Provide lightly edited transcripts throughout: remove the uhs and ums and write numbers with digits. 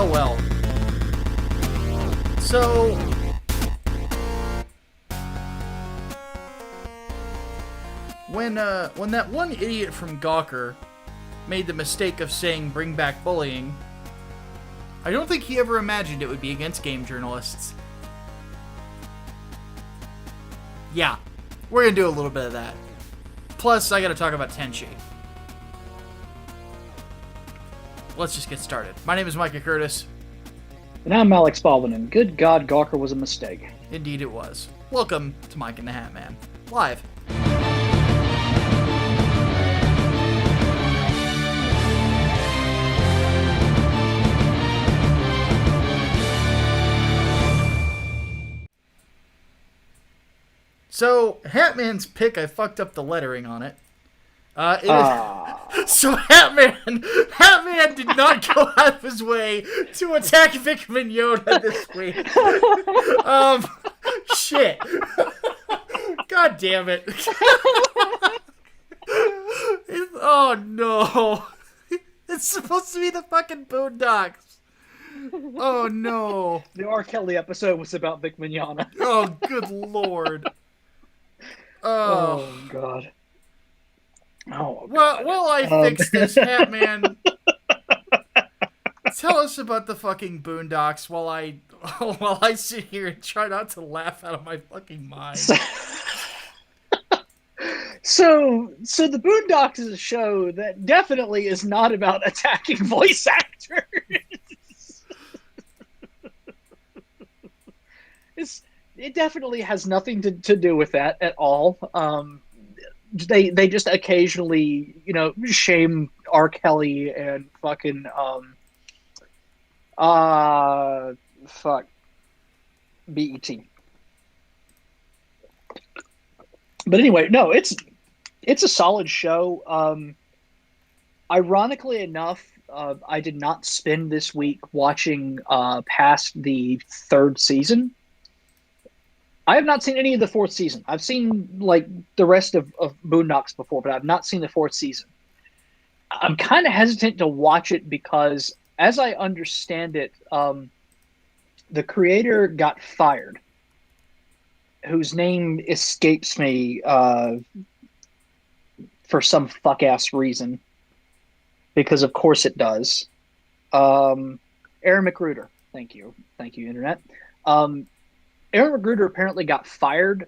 well. So, when that one idiot from Gawker made the mistake of saying bring back bullying, I don't think he ever imagined it would be against game journalists. Yeah, we're gonna do a little bit of that. Plus, I gotta talk about Tenshi. Let's just get started. My name is Micah Curtis. And I'm Alex Baldwin, and good God, Gawker was a mistake. Indeed it was. Welcome to Mike and the Hatman. Live. So, Hatman's pick, I fucked up the lettering on it. So Hatman did not go out of his way to attack Vic Mignon this week. Shit. God damn it. Oh no. It's supposed to be the fucking Boondocks. Oh no. The R. Kelly episode was about Vic Mignon. Oh, good lord. Oh God. Oh, well, while I fix this, Hatman, tell us about the fucking Boondocks while I sit here and try not to laugh out of my fucking mind. So the Boondocks is a show that definitely is not about attacking voice actors. It definitely has nothing to do with that at all. They just occasionally, shame R. Kelly and fucking BET. But anyway, no, it's a solid show. Ironically enough, I did not spend this week watching past the third season. I have not seen any of the fourth season. I've seen the rest of Boondocks before, but I've not seen the fourth season. I'm kind of hesitant to watch it because, as I understand it, the creator got fired, whose name escapes me for some fuck-ass reason, because of course it does. Aaron McGruder. Thank you, Internet. Aaron McGruder apparently got fired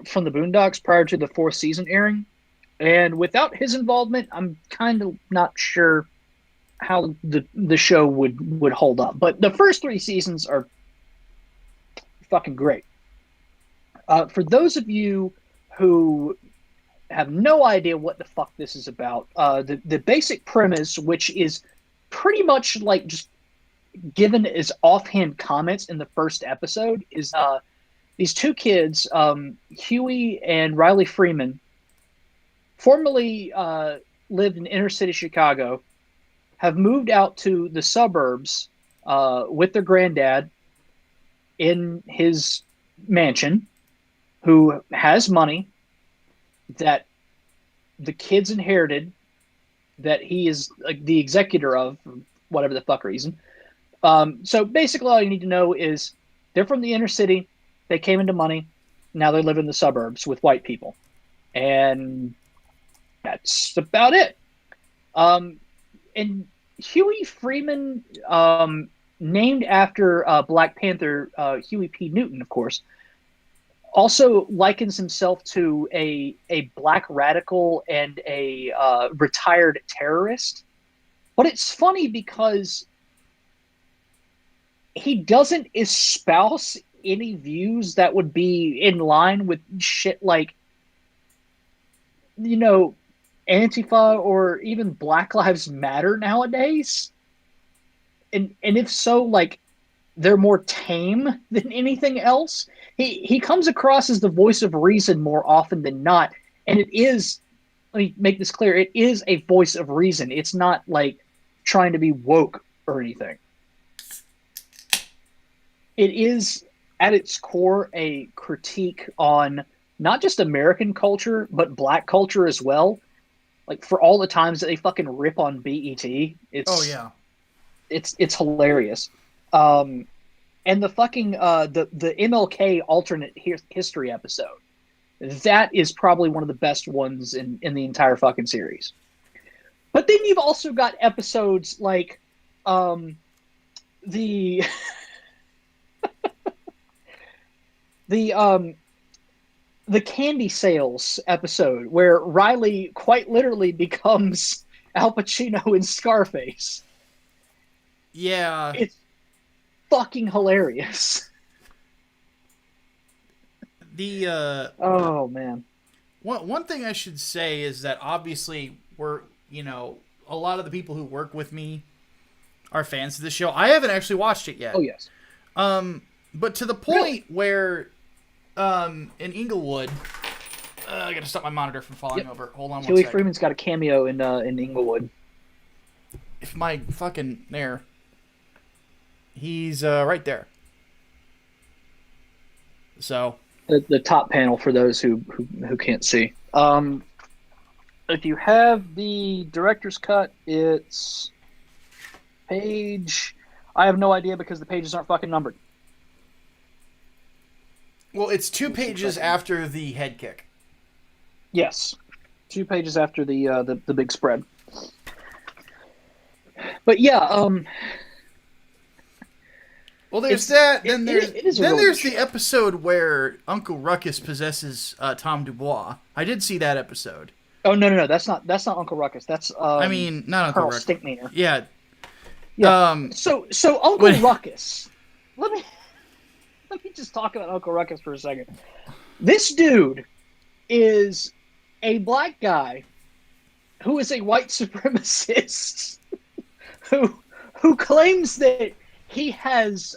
from the Boondocks prior to the fourth season airing. And without his involvement, I'm kind of not sure how the show would hold up. But the first three seasons are fucking great. For those of you who have no idea what the fuck this is about, the basic premise, which is pretty much just given as offhand comments in the first episode, is these two kids, Huey and Riley Freeman, formerly lived in inner city Chicago, have moved out to the suburbs with their granddad in his mansion, who has money that the kids inherited, that he is the executor of, for whatever the fuck reason. So basically all you need to know is they're from the inner city, they came into money, now they live in the suburbs with white people. And that's about it. And Huey Freeman, named after Black Panther, Huey P. Newton, of course, also likens himself to a black radical and a retired terrorist. But it's funny because he doesn't espouse any views that would be in line with shit like, Antifa or even Black Lives Matter nowadays. And if so, they're more tame than anything else. He comes across as the voice of reason more often than not. And it is, let me make this clear, it is a voice of reason. It's not trying to be woke or anything. It is, at its core, a critique on not just American culture, but Black culture as well. For all the times that they fucking rip on BET, it's... Oh, yeah. it's hilarious. And the fucking the MLK alternate history episode, that is probably one of the best ones in the entire fucking series. But then you've also got episodes like the the candy sales episode where Riley quite literally becomes Al Pacino in Scarface. Yeah. It's fucking hilarious. Oh man. One thing I should say is that obviously we're, a lot of the people who work with me are fans of the show. I haven't actually watched it yet. Oh yes. But to the point where in Inglewood, I gotta stop my monitor from falling over. Hold on one Huey second. Freeman's got a cameo in Inglewood. If my fucking there. He's right there. So the top panel for those who can't see. If you have the director's cut, it's page. I have no idea because the pages aren't fucking numbered. Well, it's 2 pages after the head kick. Yes, 2 pages after the big spread. But yeah, well, there's that. Then there's really the episode where Uncle Ruckus possesses Tom Dubois. I did see that episode. Oh no, that's not Uncle Ruckus. That's not Uncle Colonel Ruckus. Stinkmeaner. Yeah. So Uncle Ruckus. Let me just talk about Uncle Ruckus for a second. This dude is a black guy who is a white supremacist who claims that he has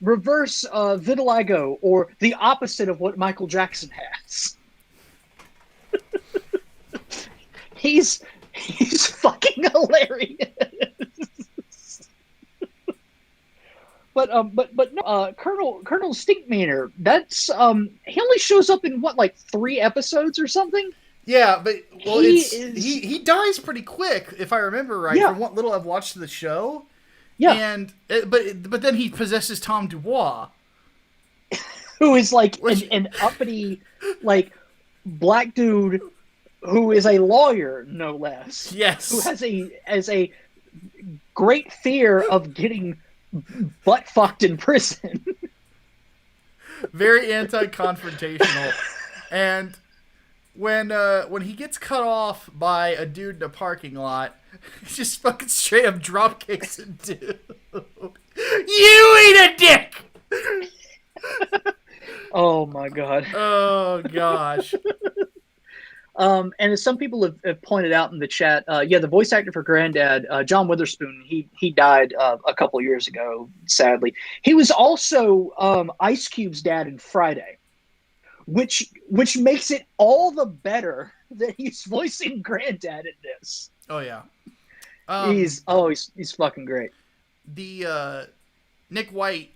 reverse vitiligo, or the opposite of what Michael Jackson has. He's fucking hilarious. But no, Colonel Stinkmeaner, that's he only shows up in what, like 3 episodes or something? Yeah, but he dies pretty quick, if I remember right, from what little I've watched of the show. Yeah. And but then he possesses Tom Dubois, who is like an uppity, like, black dude who is a lawyer, no less. Yes. Who has a great fear of getting butt fucked in prison. Very anti-confrontational. And when he gets cut off by a dude in a parking lot, he just fucking straight up drop kicks a dude. You eat a dick! Oh my god. Oh gosh. And as some people have pointed out in the chat, the voice actor for Granddad, John Witherspoon, he died a couple years ago, sadly. He was also Ice Cube's dad in Friday, which makes it all the better that he's voicing Granddad in this. Oh yeah. He's fucking great. The Nick White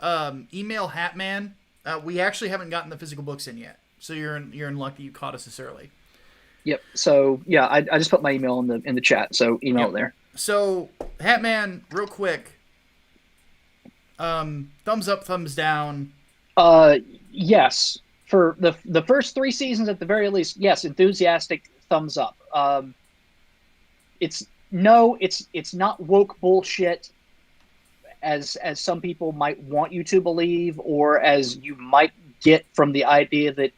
email Hatman. We actually haven't gotten the physical books in yet, so you're in luck that you caught us this early. Yep. So yeah, I just put my email in the chat. So email it there. So Hatman, real quick. Thumbs up, thumbs down. Yes. For the first 3 seasons at the very least, yes, enthusiastic thumbs up. It's not woke bullshit as some people might want you to believe, or as you might get from the idea that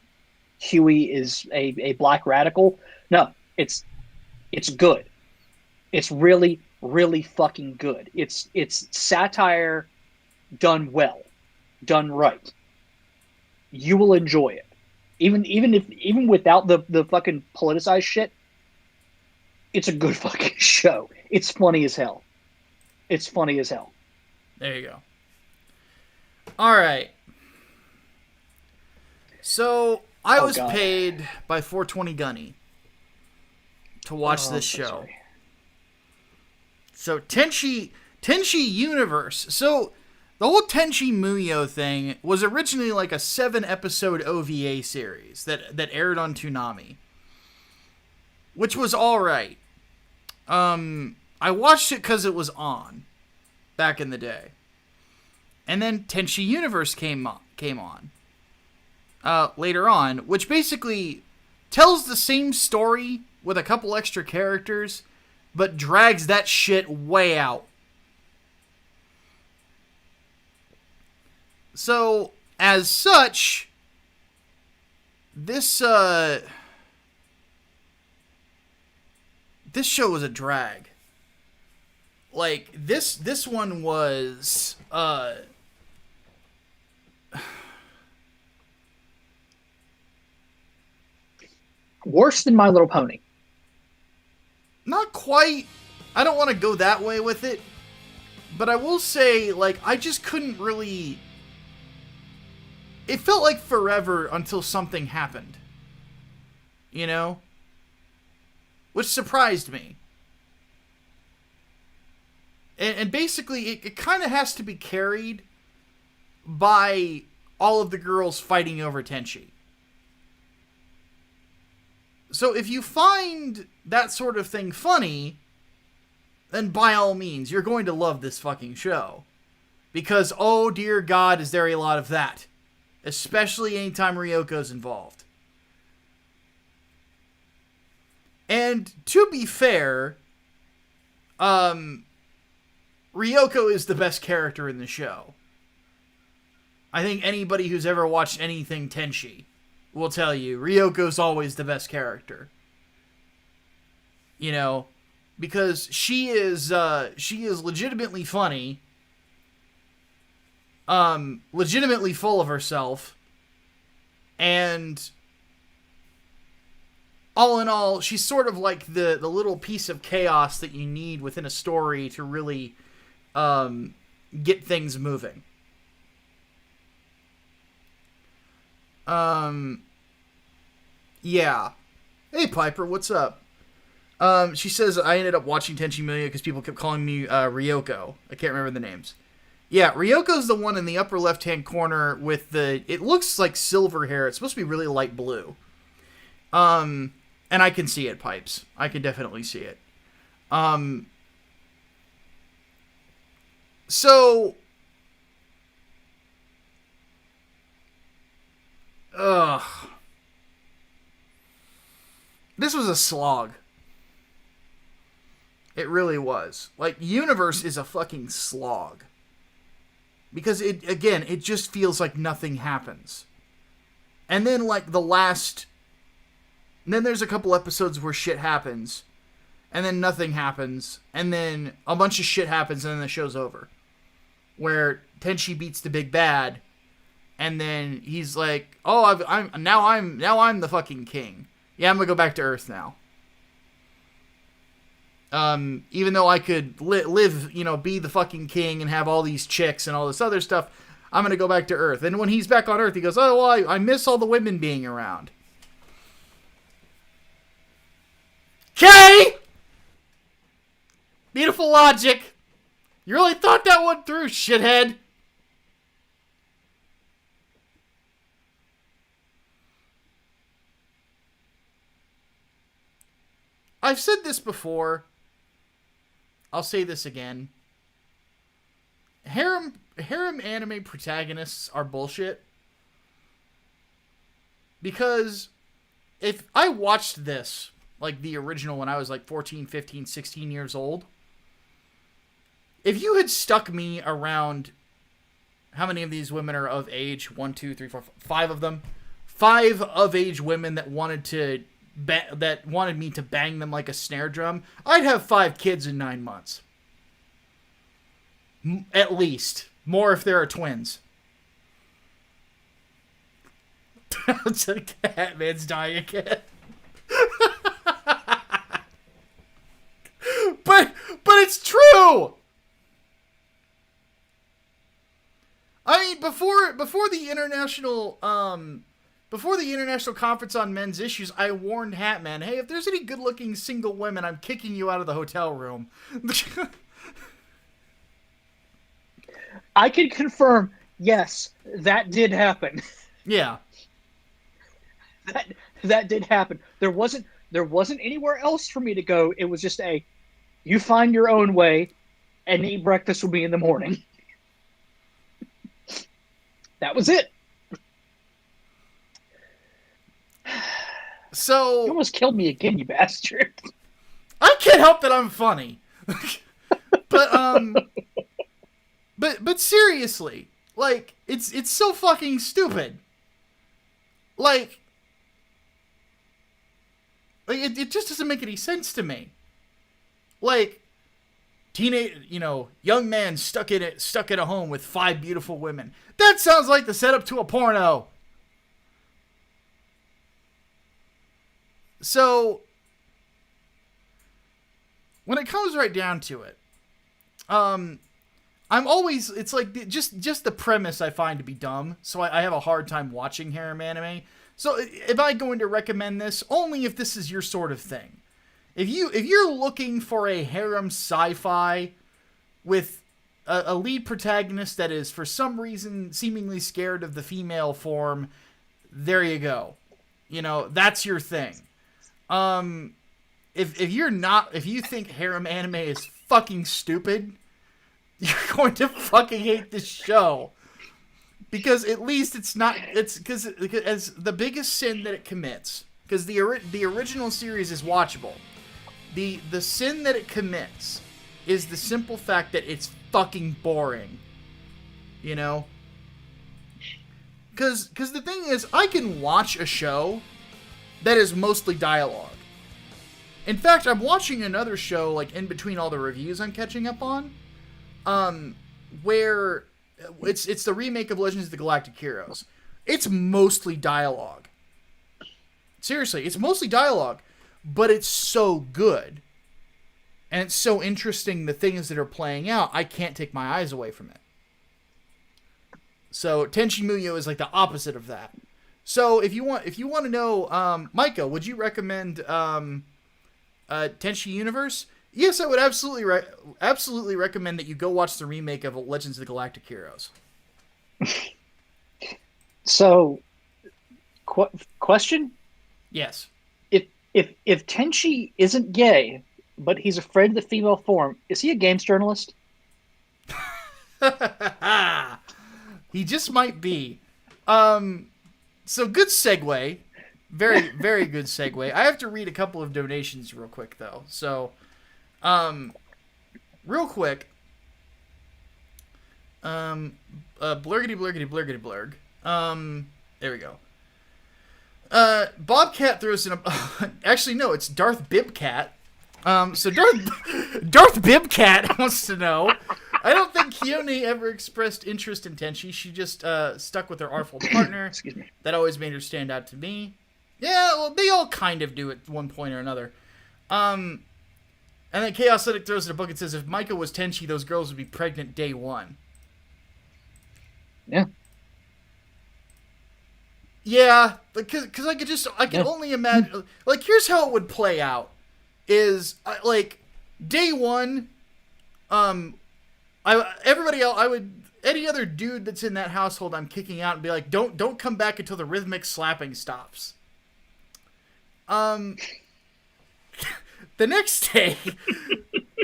Huey is a black radical. No, it's good. It's really, really fucking good. It's satire done well, done right. You will enjoy it. Even without the fucking politicized shit, it's a good fucking show. It's funny as hell. It's funny as hell. There you go. All right. So I was paid by 420 Gunny to watch this show. Sorry. So Tenshi Universe. So the whole Tenshi Muyo thing was originally like a 7-episode OVA series that aired on Toonami, which was all right. I watched it because it was on. back in the day. And then Tenshi Universe came on later on, which basically tells the same story with a couple extra characters, but drags that shit way out. So, as such, this show was a drag. Like, this one was worse than My Little Pony. Not quite. I don't want to go that way with it, but I will say, like, I just couldn't really... It felt like forever until something happened. You know? Which surprised me. And basically, it kind of has to be carried by all of the girls fighting over Tenshi. So if you find that sort of thing funny, then by all means, you're going to love this fucking show. Because, oh dear God, is there a lot of that. Especially anytime Ryoko's involved. And to be fair, Ryoko is the best character in the show. I think anybody who's ever watched anything Tenshi will tell you, Ryoko's always the best character. You know, because she is legitimately funny, legitimately full of herself, and all in all, she's sort of like the little piece of chaos that you need within a story to really get things moving. Yeah. Hey, Piper, what's up? She says, I ended up watching Tenshi Muyo because people kept calling me Ryoko. I can't remember the names. Yeah, Ryoko's the one in the upper left-hand corner with the... It looks like silver hair. It's supposed to be really light blue. And I can see it, Pipes. I can definitely see it. So... Ugh. This was a slog. It really was. Like, Universe is a fucking slog. Because, it just feels like nothing happens. And then, like, and then there's a couple episodes where shit happens. And then nothing happens. And then a bunch of shit happens and then the show's over. Where Tenshi beats the big bad. And then he's like, "Oh, I'm the fucking king. Yeah, I'm gonna go back to Earth now. Even though I could live, be the fucking king and have all these chicks and all this other stuff, I'm gonna go back to Earth." And when he's back on Earth, he goes, "Oh, well, I miss all the women being around." Okay, beautiful logic. You really thought that one through, shithead. I've said this before. I'll say this again. Harem anime protagonists are bullshit. Because if I watched this, like the original when I was like 14, 15, 16 years old, if you had stuck me around, how many of these women are of age? 1, 2, 3, 4, 5 of them. 5 of age women that wanted me to bang them like a snare drum, I'd have 5 kids in 9 months. At least. More if there are twins. Hatman's dying again. But it's true! I mean, before the international conference on men's issues, I warned Hatman, hey, if there's any good-looking single women, I'm kicking you out of the hotel room. I can confirm, yes, that did happen. Yeah. That did happen. There wasn't anywhere else for me to go. It was just you find your own way. and eat breakfast with me in the morning. That was it. So You almost killed me again, you bastard. I can't help that I'm funny. but but seriously, like it's so fucking stupid. Like it just doesn't make any sense to me. Like young man stuck in a home with 5 beautiful women. That sounds like the setup to a porno. So when it comes right down to it, I'm always, it's like just the premise I find to be dumb, so I have a hard time watching harem anime. So am I going to recommend this? Only if this is your sort of thing. If you're looking for a harem sci-fi with a lead protagonist that is for some reason seemingly scared of the female form, there you go. That's your thing. If you think harem anime is fucking stupid, you're going to fucking hate this show. Because at least it's because as the biggest sin that it commits, because the original series is watchable. The sin that it commits is the simple fact that it's fucking boring. Because the thing is, I can watch a show that is mostly dialogue. In fact, I'm watching another show, like, in between all the reviews I'm catching up on, where it's the remake of Legends of the Galactic Heroes. It's mostly dialogue. Seriously, it's mostly dialogue, but it's so good. And it's so interesting, the things that are playing out, I can't take my eyes away from it. So, Tenshi Muyo is like the opposite of that. So, if you want to know, Micah, would you recommend Tenshi Universe? Yes, I would absolutely recommend that you go watch the remake of Legends of the Galactic Heroes. So, question? Yes. If Tenshi isn't gay, but he's afraid of the female form, is he a games journalist? He just might be. So good segue. Very, very good segue. I have to read a couple of donations real quick, though. So, real quick. Blurgity blurgity blurgity blurg. There we go. Bobcat throws in a... Actually, no, it's Darth Bibcat. So Darth Bibcat wants to know... I don't think Kione ever expressed interest in Tenshi. She just stuck with her artful partner. Excuse me. That always made her stand out to me. Yeah, well, they all kind of do at one point or another. And then Chaos Lytic throws in a book and says, if Micah was Tenshi, those girls would be pregnant day one. Yeah. Yeah, because I can only imagine. Like, here's how it would play out: is like day one, everybody else, any other dude that's in that household, I'm kicking out and be like, don't come back until the rhythmic slapping stops. The next day,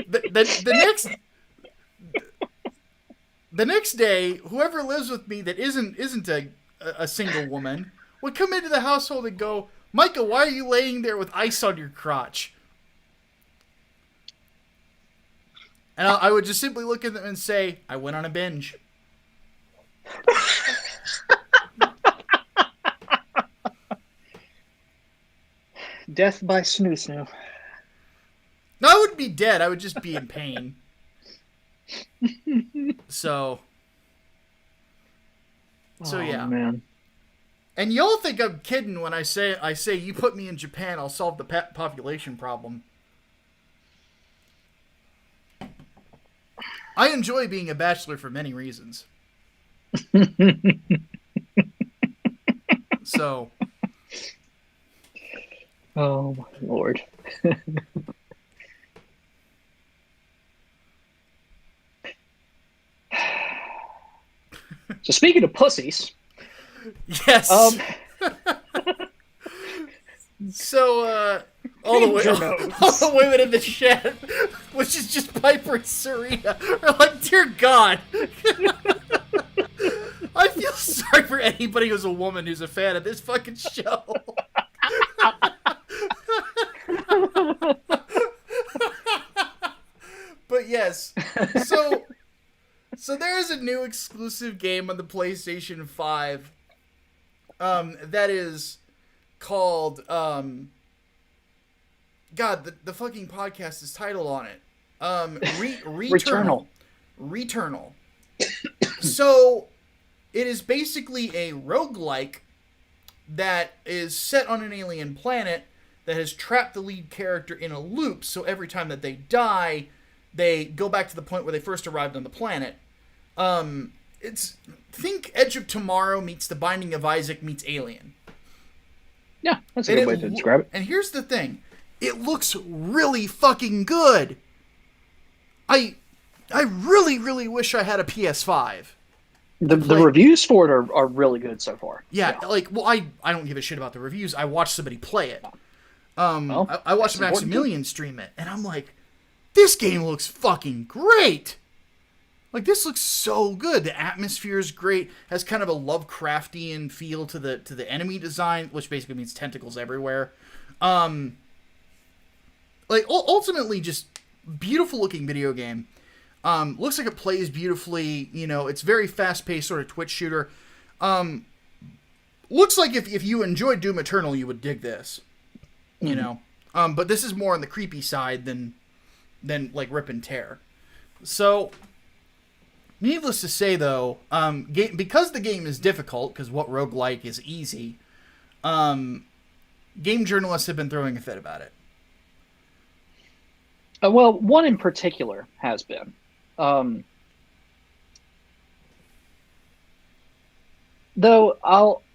the next day, whoever lives with me that isn't a single woman would come into the household and go, Micah, why are you laying there with ice on your crotch? And I would just simply look at them and say, I went on a binge. Death by snoo. No, I wouldn't be dead. I would just be in pain. So yeah. Man. And y'all think I'm kidding when I say you put me in Japan, I'll solve the population problem. I enjoy being a bachelor for many reasons. So. Oh my lord. So speaking of pussies. Yes. So All the, Danger all notes. the women in the shed, which is just Piper and Serena, are like, dear God. I feel sorry for anybody who's a woman who's a fan of this fucking show. But yes, so there is a new exclusive game on the PlayStation 5 that is called God, the fucking podcast is titled on it. Returnal. Returnal. So it is basically a roguelike that is set on an alien planet that has trapped the lead character in a loop, so every time that they die, they go back to the point where they first arrived on the planet. It's think Edge of Tomorrow meets The Binding of Isaac meets Alien. Yeah, that's a good way to describe it. And here's the thing. It looks really fucking good. I really, really wish I had a PS5. The reviews for it are really good so far. Yeah, like, well, I don't give a shit about the reviews. I watched somebody play it. Well, I watched Maximilian stream it, and I'm like, this game looks fucking great. Like, this looks so good. The atmosphere is great. Has kind of a Lovecraftian feel to the enemy design, which basically means tentacles everywhere. Like, ultimately, just beautiful looking video game. Looks like it plays beautifully. You know, it's very fast paced, sort of Twitch shooter. Looks like if you enjoyed Doom Eternal, you would dig this. You know, but this is more on the creepy side than like rip and tear. So, needless to say, though, because the game is difficult, because what roguelike is easy, game journalists have been throwing a fit about it. Well, one in particular has been. Though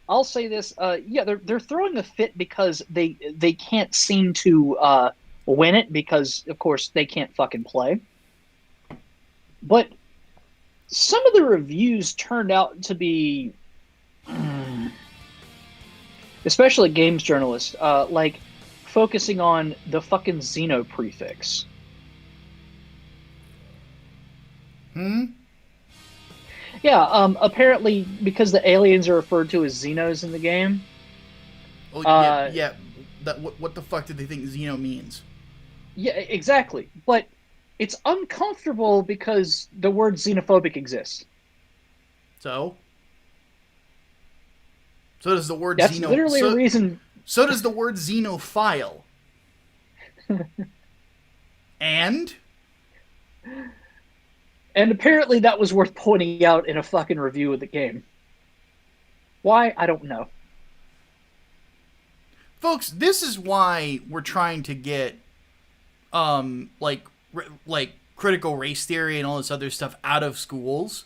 I'll say this, yeah, they're throwing a fit because they can't seem to win it because, of course, they can't fucking play. But some of the reviews turned out to be, especially games journalists, like focusing on the fucking Xeno prefix. Yeah, apparently because the aliens are referred to as Xenos in the game. Oh, yeah. What the fuck did they think Xeno means? Yeah, exactly. But it's uncomfortable because the word xenophobic exists. So does the word That's literally a reason. So does the word xenophile. And apparently that was worth pointing out in a fucking review of the game. Why? I don't know. Folks, this is why we're trying to get like critical race theory and all this other stuff out of schools,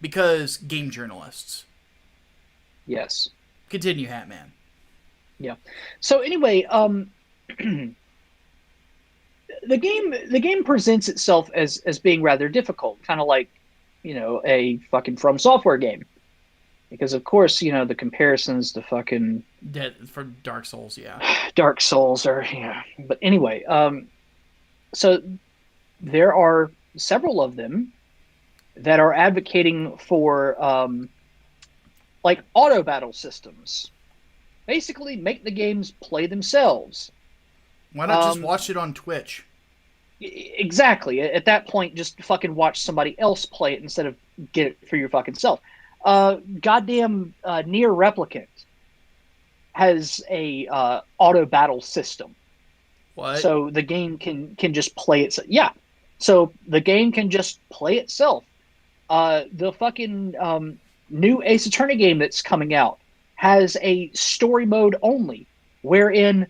because game journalists. Yes. Continue, Hatman. Yeah. So anyway, the game presents itself as being rather difficult, kind of like, you know, a fucking From Software game, because of course, you know, the comparisons to fucking for Dark Souls, yeah. Dark Souls are, yeah. But anyway, so there are several of them that are advocating for like auto battle systems. Basically, make the games play themselves. Why not just watch it on Twitch? Exactly. At that point, just fucking watch somebody else play it instead of get it for your fucking self. Goddamn Nier Replicant has a auto battle system. What? So the game can just play itself. Yeah. So the game can just play itself. The fucking new Ace Attorney game that's coming out has a story mode only, wherein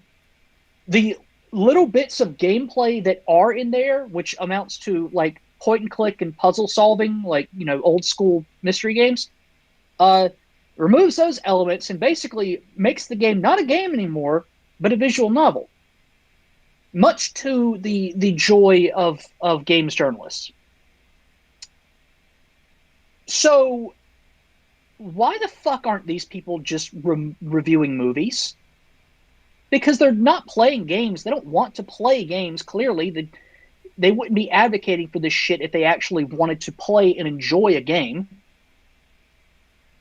the little bits of gameplay that are in there, which amounts to like point and click and puzzle solving, like, you know, old school mystery games, removes those elements and basically makes the game not a game anymore, but a visual novel. Much to the joy of games journalists. So why the fuck aren't these people just reviewing movies? because they're not playing games. They don't want to play games. Clearly, they wouldn't be advocating for this shit if they actually wanted to play and enjoy a game.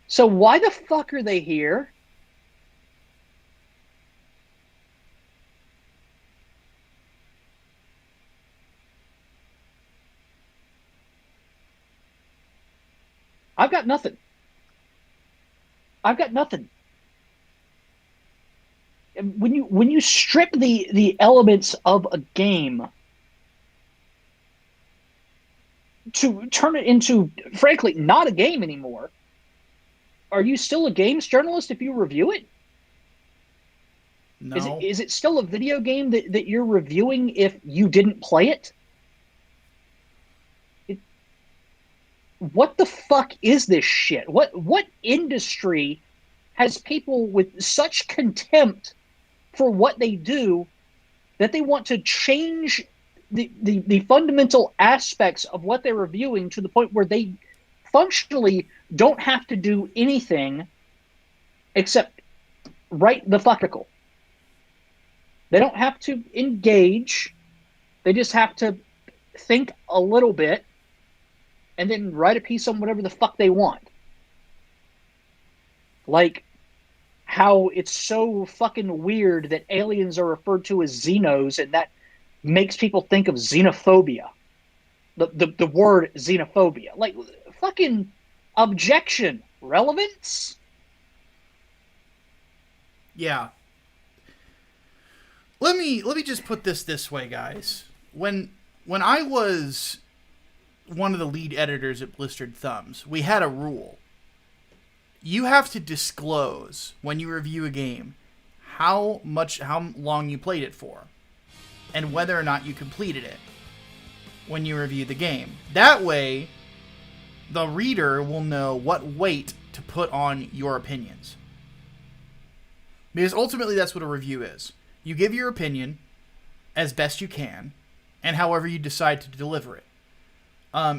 So why the fuck are they here? I've got nothing. I've got nothing. When you strip the elements of a game to turn it into, frankly, not a game anymore, are you still a games journalist if you review it? No. Is it still a video game that you're reviewing if you didn't play it? What the fuck is this shit? What industry has people with such contempt for what they do that they want to change the fundamental aspects of what they're reviewing to the point where they functionally don't have to do anything except write the article? They don't have to engage. They just have to think a little bit and then write a piece on whatever the fuck they want. Like how it's so fucking weird that aliens are referred to as xenos, and that makes people think of xenophobia. The word xenophobia. Like, fucking objection. Relevance? Yeah. Let me just put this way, guys. When I was one of the lead editors at Blistered Thumbs, we had a rule. You have to disclose when you review a game how long you played it for, and whether or not you completed it when you review the game. That way, the reader will know what weight to put on your opinions. Because ultimately that's what a review is. You give your opinion as best you can, and however you decide to deliver it.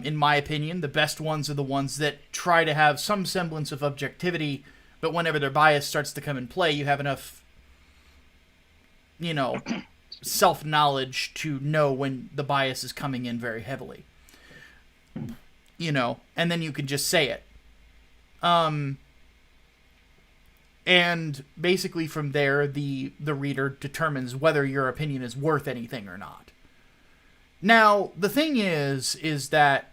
In my opinion, the best ones are the ones that try to have some semblance of objectivity, but whenever their bias starts to come in play, you have enough, self-knowledge to know when the bias is coming in very heavily. And then you can just say it. And basically from there, the reader determines whether your opinion is worth anything or not. Now, the thing is that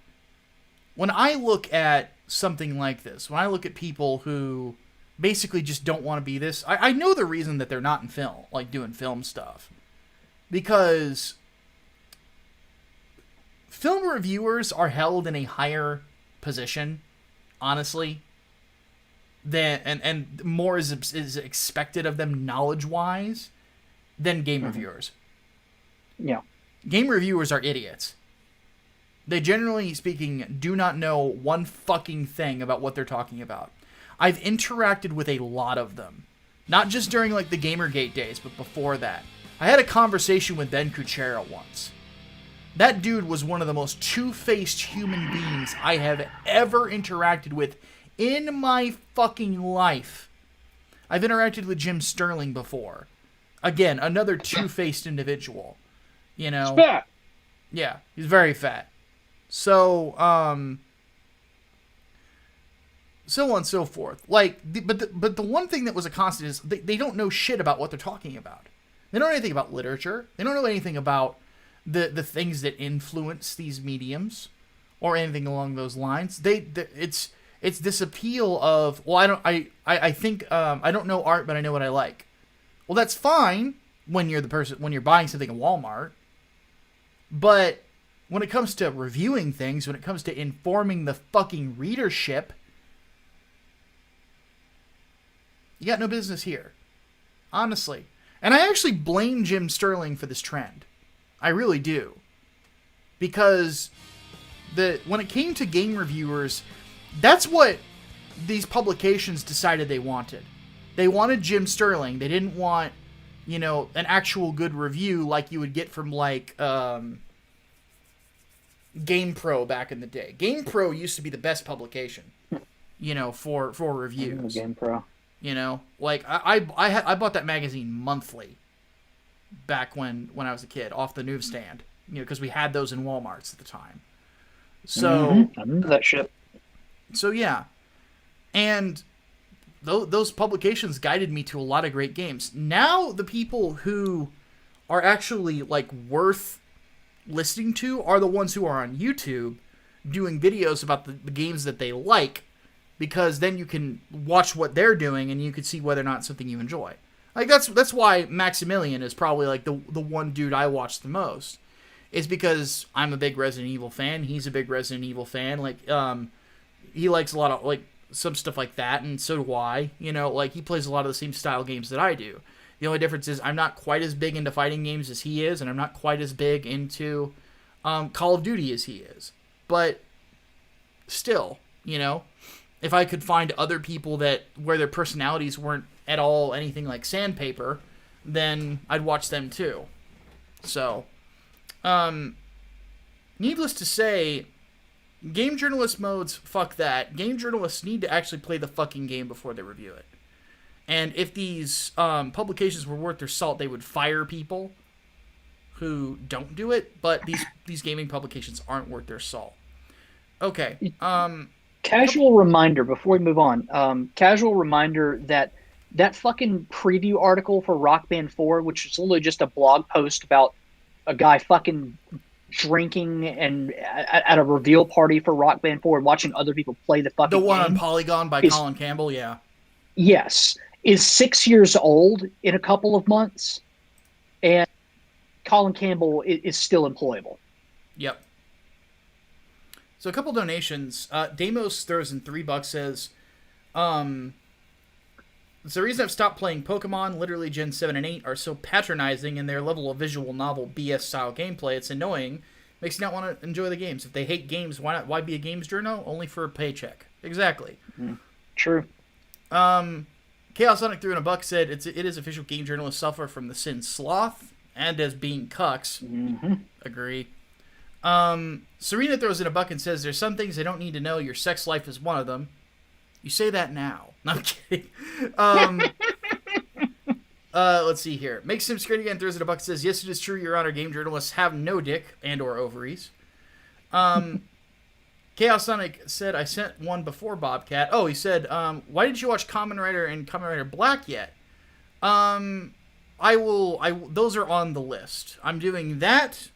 when I look at something like this, when I look at people who basically just don't want to be this, I know the reason that they're not in film, like doing film stuff. Because film reviewers are held in a higher position, honestly, and more is expected of them knowledge-wise than game reviewers. Yeah. Game reviewers are idiots. They, generally speaking, do not know one fucking thing about what they're talking about. I've interacted with a lot of them. Not just during, the Gamergate days, but before that. I had a conversation with Ben Kuchera once. That dude was one of the most two-faced human beings I have ever interacted with in my fucking life. I've interacted with Jim Sterling before. Again, another two-faced individual. He's fat. Yeah, he's very fat. So, so on and so forth. But the one thing that was a constant is they don't know shit about what they're talking about. They don't know anything about literature. They don't know anything about the things that influence these mediums or anything along those lines. It's this appeal of, well, I think I don't know art, but I know what I like. Well, that's fine when you're buying something at Walmart. But when it comes to reviewing things, when it comes to informing the fucking readership, you got no business here. Honestly. And I actually blame Jim Sterling for this trend. I really do. Because when it came to game reviewers, that's what these publications decided they wanted. They wanted Jim Sterling. They didn't want, an actual good review like you would get from, GamePro back in the day. GamePro used to be the best publication, for reviews. GamePro. I bought that magazine monthly back when I was a kid off the newsstand, because we had those in Walmarts at the time. So I remember that shit. So yeah, and those publications guided me to a lot of great games. Now the people who are actually like worth listening to are the ones who are on YouTube doing videos about the games that they like, because then you can watch what they're doing and you can see whether or not it's something you enjoy. Like that's why Maximilian is probably like the one dude I watch the most. Is because I'm a big Resident Evil fan. He's a big Resident Evil fan. Like he likes a lot of like some stuff like that, and so do I. Like he plays a lot of the same style games that I do. The only difference is I'm not quite as big into fighting games as he is, and I'm not quite as big into Call of Duty as he is. But still, if I could find other people where their personalities weren't at all anything like sandpaper, then I'd watch them too. So, needless to say, game journalist modes, fuck that. Game journalists need to actually play the fucking game before they review it. And if these publications were worth their salt, they would fire people who don't do it. But these gaming publications aren't worth their salt. Okay. Casual reminder before we move on. Casual reminder that fucking preview article for Rock Band 4, which is literally just a blog post about a guy fucking drinking and at a reveal party for Rock Band 4 and watching other people play the fucking The one game on Polygon by Colin Campbell, yeah. Yes. Is 6 years old in a couple of months, and Colin Campbell is still employable. Yep. So a couple donations. Damos throws in $3, says, it's the reason I've stopped playing Pokemon. Literally Gen 7 and 8 are so patronizing in their level of visual novel BS style gameplay. It's annoying. Makes you not want to enjoy the games. If they hate games, why be a games journal? Only for a paycheck. Exactly. True. Chaos Sonic threw in $1, said it is official game journalists suffer from the sin sloth and as being cucks. Agree. Serena throws in $1 and says there's some things I don't need to know. Your sex life is one of them. You say that now. No, I'm kidding. Let's see here. Makes him scared again. Throws in $1. Says yes, it is true. Your Honor, game journalists have no dick and or ovaries. Chaos Sonic said I sent one before Bobcat. Oh, he said, why didn't you watch Kamen Rider and Kamen Rider Black yet? I will. Those are on the list. I'm doing that.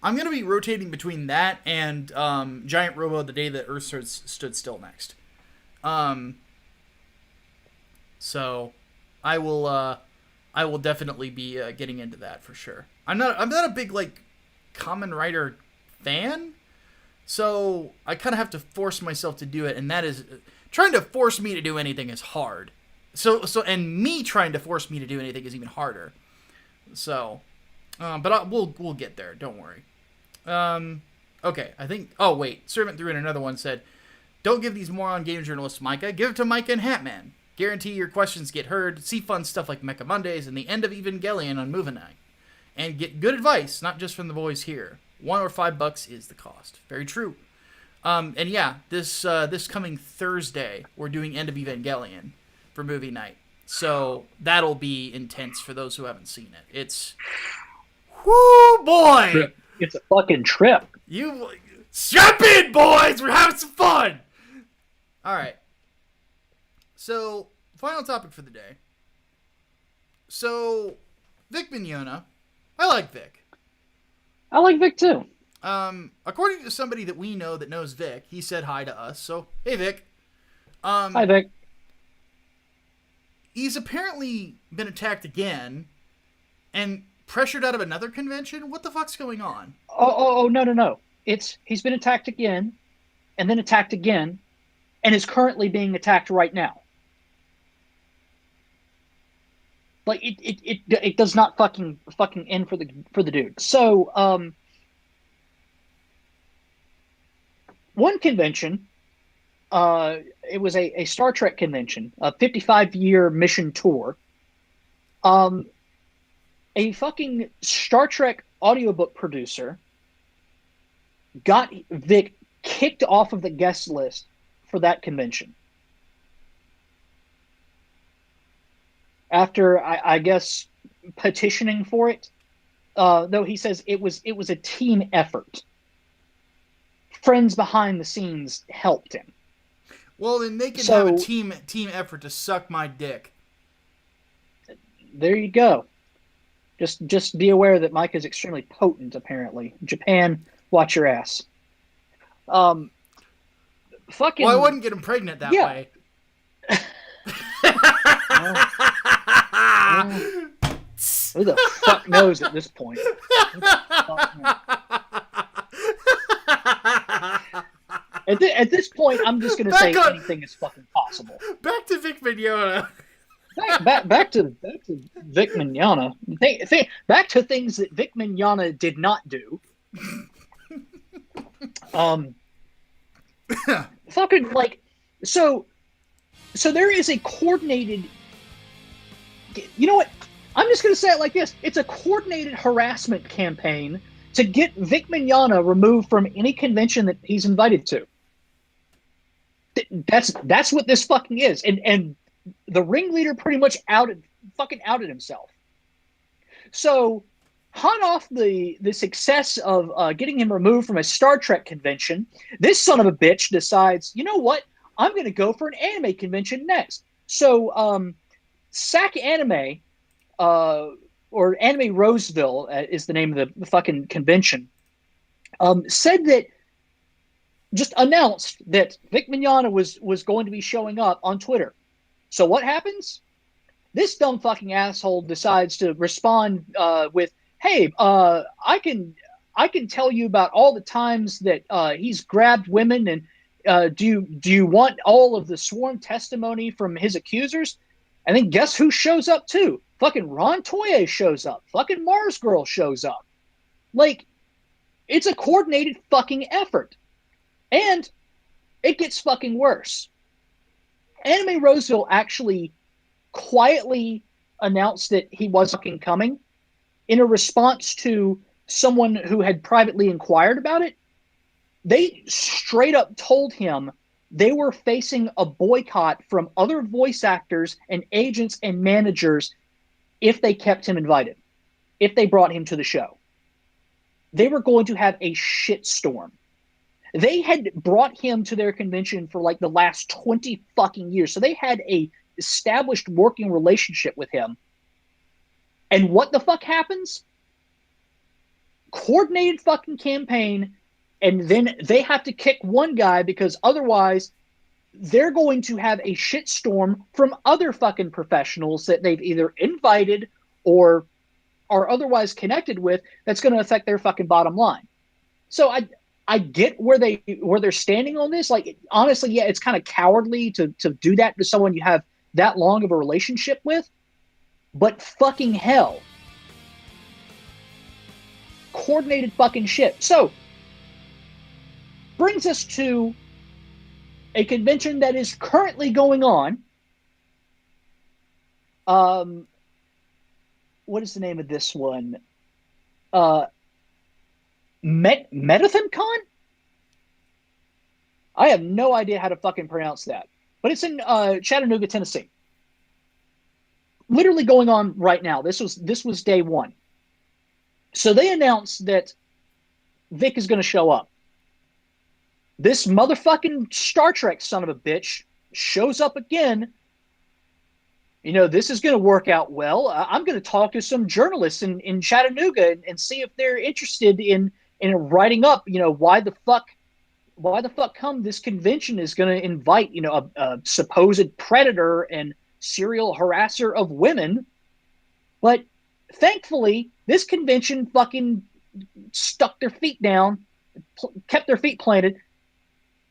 I'm going to be rotating between that and Giant Robo: The Day That Earth Stood Still next. So I will definitely be getting into that for sure. I'm not a big like Kamen Rider fan, so I kind of have to force myself to do it, and that is trying to force me to do anything is hard. So and me trying to force me to do anything is even harder. So, but we'll get there. Don't worry. Okay, I think. Oh wait, Servant threw in another one. Said, "Don't give these moron game journalists Micah. Give it to Micah and Hatman. Guarantee your questions get heard. See fun stuff like Mecha Mondays and the end of Evangelion on Movie Night, and get good advice, not just from the boys here. $1 or $5 is the cost. Very true. And yeah, this coming Thursday we're doing End of Evangelion for Movie Night. So that'll be intense for those who haven't seen it. It's, whoo boy, it's a fucking trip. You strap in, boys. We're having some fun. All right. So final topic for the day. So Vic Mignon. I like Vic. I like Vic too. According to somebody that we know that knows Vic, he said hi to us. So hey, Vic. Hi, Vic. He's apparently been attacked again and pressured out of another convention. What the fuck's going on? Oh, no. He's been attacked again, and then attacked again, and is currently being attacked right now. Like it does not fucking end for the dude. So one convention, it was a Star Trek convention, a 55-year mission tour. A fucking Star Trek audiobook producer got Vic kicked off of the guest list for that convention. after I guess petitioning for it. Though he says it was a team effort. Friends behind the scenes helped him. Well, then they can have a So team effort to suck my dick. there you go. Just be aware that Micah is extremely potent. Apparently, Japan, watch your ass. Um, Well, I fucking wouldn't get him pregnant that yeah. way. Well, who the fuck knows at this point? At this point, I'm just gonna say anything is fucking possible. Back to Vic Mignon. Back to Vic Mignon. Back to things that Vic Mignon did not do. Fucking like so there is a coordinated. You know what? I'm just gonna say it like this: it's a coordinated harassment campaign to get Vic Mignon removed from any convention that he's invited to. That's what this fucking is, and the ringleader pretty much outed himself. So, hot off the success of getting him removed from a Star Trek convention, this son of a bitch decides, you know what? I'm going to go for an anime convention next. So, SAC Anime, or Anime Roseville is the name of the fucking convention, said that, just announced that Vic Mignon was going to be showing up on Twitter. So what happens? This dumb fucking asshole decides to respond with, "Hey, I can tell you about all the times that he's grabbed women, and do you want all of the sworn testimony from his accusers?" And then guess who shows up too? Fucking Ron Toye shows up. Fucking Mars Girl shows up. Like, it's a coordinated fucking effort. And it gets fucking worse. Anime Roseville actually quietly announced that he was fucking coming in a response to someone who had privately inquired about it. They straight up told him they were facing a boycott from other voice actors and agents and managers if they kept him invited, if they brought him to the show. They were going to have a shitstorm. They had brought him to their convention for like the last 20 fucking years. So they had a established working relationship with him. And what the fuck happens? Coordinated fucking campaign, and then they have to kick one guy because otherwise they're going to have a shitstorm from other fucking professionals that they've either invited or are otherwise connected with that's going to affect their fucking bottom line. So I get where they're standing on this. Like, honestly, yeah, it's kind of cowardly to do that to someone you have that long of a relationship with. But fucking hell. Coordinated fucking shit. So, brings us to a convention that is currently going on. What is the name of this one? MetathonCon? I have no idea how to fucking pronounce that. But it's in Chattanooga, Tennessee. Literally going on right now. This was day one. So they announced that Vic is going to show up. This motherfucking Star Trek son of a bitch shows up again. You know, this is going to work out well. I'm going to talk to some journalists in Chattanooga and see if they're interested in writing up, you know, why the fuck come this convention is going to invite, you know, a supposed predator and serial harasser of women. But thankfully, this convention fucking stuck their feet down, kept their feet planted.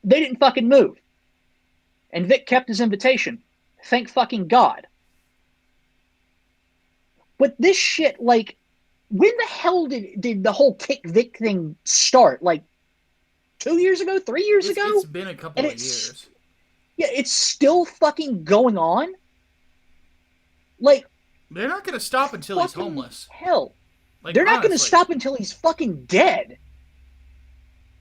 They didn't fucking move. And Vic kept his invitation. Thank fucking God. But this shit, like, when the hell did the whole Kick Vic thing start? Like, 2 years ago? 3 years ago? It's been a couple of years. Yeah, it's still fucking going on. Like, they're not going to stop until he's homeless. Hell. Like, they're not going to stop until he's fucking dead.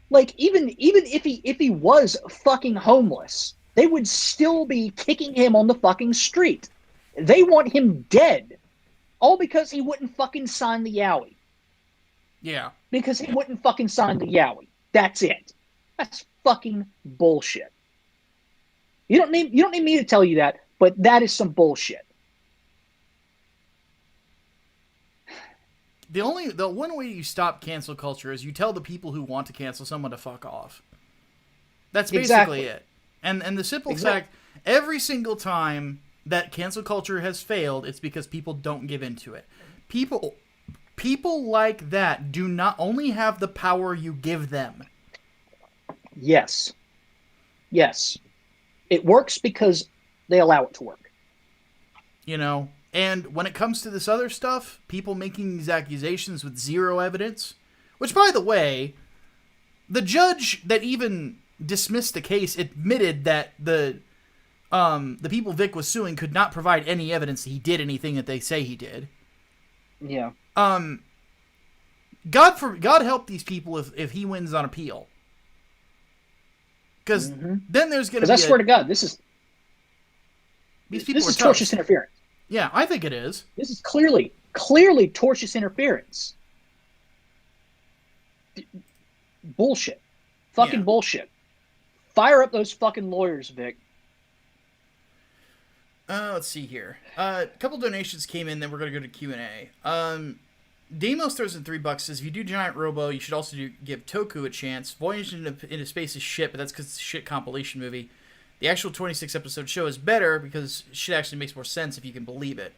Like, even if he was fucking homeless, they would still be kicking him on the fucking street. They want him dead. All because he wouldn't fucking sign the Yowie. Yeah. Because he wouldn't fucking sign the Yowie. That's it. That's fucking bullshit. You don't need me to tell you that, but that is some bullshit. The one way you stop cancel culture is you tell the people who want to cancel someone to fuck off. That's basically it. And the simple fact, every single time that cancel culture has failed, it's because people don't give into it. People like that do not only have the power you give them. Yes. It works because they allow it to work. You know, and when it comes to this other stuff, people making these accusations with zero evidence, which, by the way, the judge that even dismissed the case admitted that the people Vic was suing could not provide any evidence that he did anything that they say he did. Yeah. God help these people if he wins on appeal. Because then there's going to be. Because I swear to God, this is tortious interference. Yeah, I think it is. This is clearly tortious interference. Bullshit. Fucking bullshit. Fire up those fucking lawyers, Vic. Let's see here. A couple donations came in, then we're going to go to Q&A. Demos throws in $3, says, if you do Giant Robo, you should also give Toku a chance. Voyage into Space is shit, but that's because it's a shit compilation movie. The actual 26-episode show is better because shit actually makes more sense if you can believe it.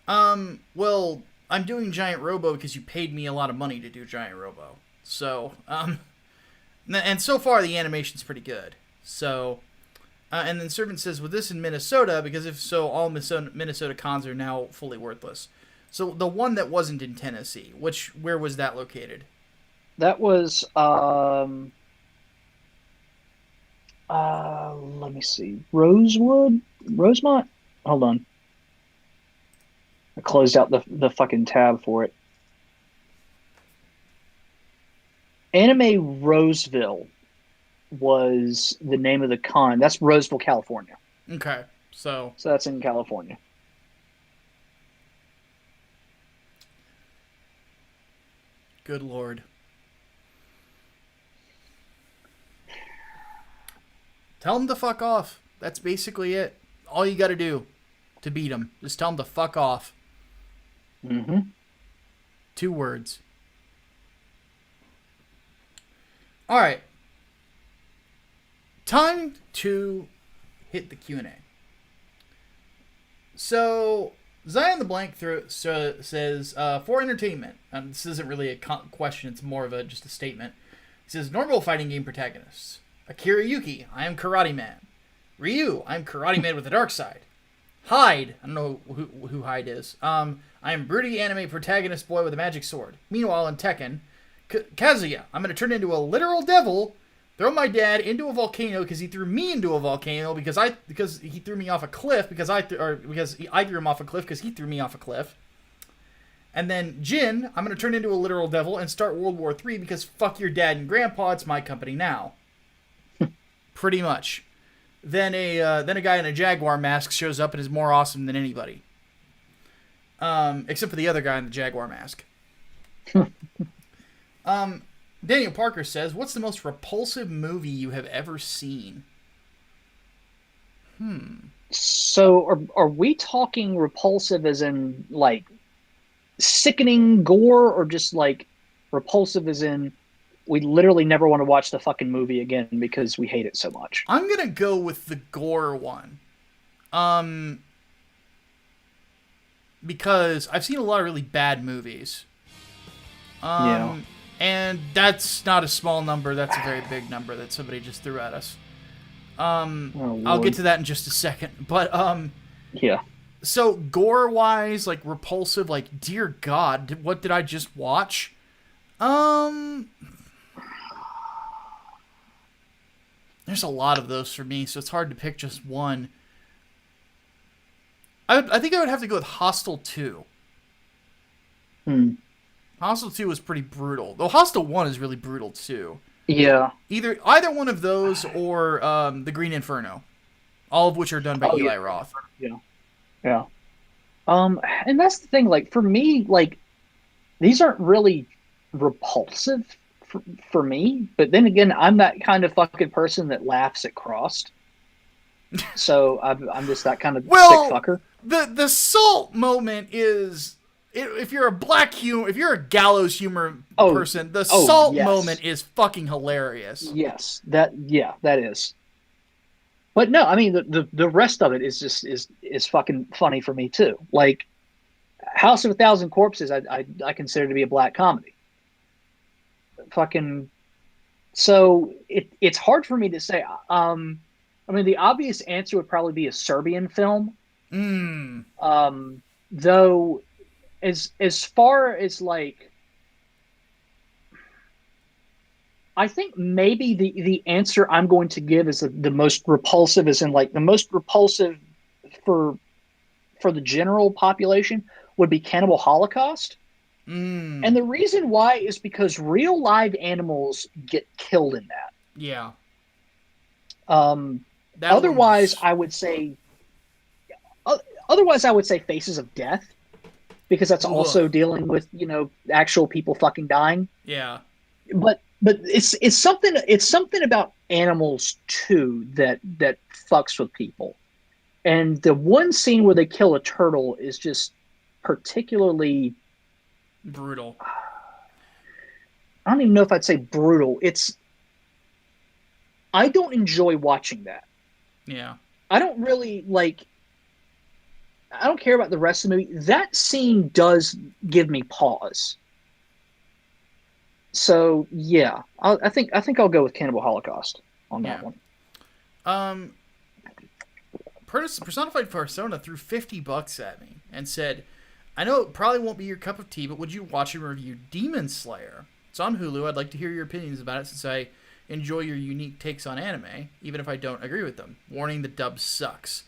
Well, I'm doing Giant Robo because you paid me a lot of money to do Giant Robo. So, and so far the animation's pretty good. So, and then Servant says, with this in Minnesota, because if so, all Minnesota cons are now fully worthless. So the one that wasn't in Tennessee, where was that located? That was, let me see. Rosemont? Hold on. I closed out the fucking tab for it. Anime Roseville was the name of the con. That's Roseville, California. Okay. So that's in California. Good Lord. Tell them to fuck off. That's basically it. All you got to do to beat them. Just tell them to fuck off. 2 words. All right. Time to hit the Q&A. So, Zion the Blank says, for entertainment, and this isn't really a question, it's more of just a statement. He says, normal fighting game protagonists. Akira Yuki, I am Karate Man. Ryu, I am Karate Man with the dark side. Hyde, I don't know who Hyde is. I am broody anime protagonist boy with a magic sword. Meanwhile, in Tekken, Kazuya, I'm going to turn into a literal devil, throw my dad into a volcano because he threw me into a volcano because he threw me off a cliff because I threw him off a cliff because he threw me off a cliff. And then Jin, I'm going to turn into a literal devil and start World War III because fuck your dad and grandpa, it's my company now. Pretty much. Then a guy in a Jaguar mask shows up and is more awesome than anybody. Except for the other guy in the Jaguar mask. Daniel Parker says, what's the most repulsive movie you have ever seen? So are we talking repulsive as in like sickening gore, or just like repulsive as in we literally never want to watch the fucking movie again because we hate it so much? I'm going to go with the gore one. Because I've seen a lot of really bad movies. Yeah. And that's not a small number. That's a very big number that somebody just threw at us. I'll get to that in just a second. But, yeah. So, gore-wise, like, repulsive, like, dear God, what did I just watch? There's a lot of those for me, so it's hard to pick just one. I think I would have to go with Hostel 2. Hostel 2 was pretty brutal. Though Hostel 1 is really brutal, too. Yeah. Either one of those or The Green Inferno. All of which are done by Eli Roth. Yeah. Yeah. And that's the thing. Like for me, like these aren't really repulsive for me. But then again, I'm that kind of fucking person that laughs at Crossed. So I'm just that kind of sick Well, fucker. the salt moment is if you're a if you're a gallows humor Oh, person, the oh salt moment yes, is fucking hilarious. yes. That is. But no, I mean the rest of it is just is fucking funny for me too. Like House of a Thousand Corpses, I consider to be a black comedy. Fucking so it's hard for me to say. I mean the obvious answer would probably be a Serbian film. Mm. Though as far as like I think maybe the answer I'm going to give is the most repulsive, is in like the most repulsive for the general population would be Cannibal Holocaust. Mm. And the reason why is because real live animals get killed in that. Yeah. Um, That otherwise, one's I would say otherwise I would say Faces of Death, because that's ugh. also dealing with actual people fucking dying. Yeah. But it's something about animals too that fucks with people. And the one scene where they kill a turtle is just particularly, Brutal. I don't even know if I'd say brutal. It's I don't enjoy watching that. Yeah. I don't really like I don't care about the rest of the movie. That scene does give me pause. So yeah, I think I'll go with Cannibal Holocaust on that Yeah. one. Um Personified Persona threw $50 at me and said, I know it probably won't be your cup of tea, but would you watch and review Demon Slayer? It's on Hulu. I'd like to hear your opinions about it since I enjoy your unique takes on anime, even if I don't agree with them. Warning: the dub sucks.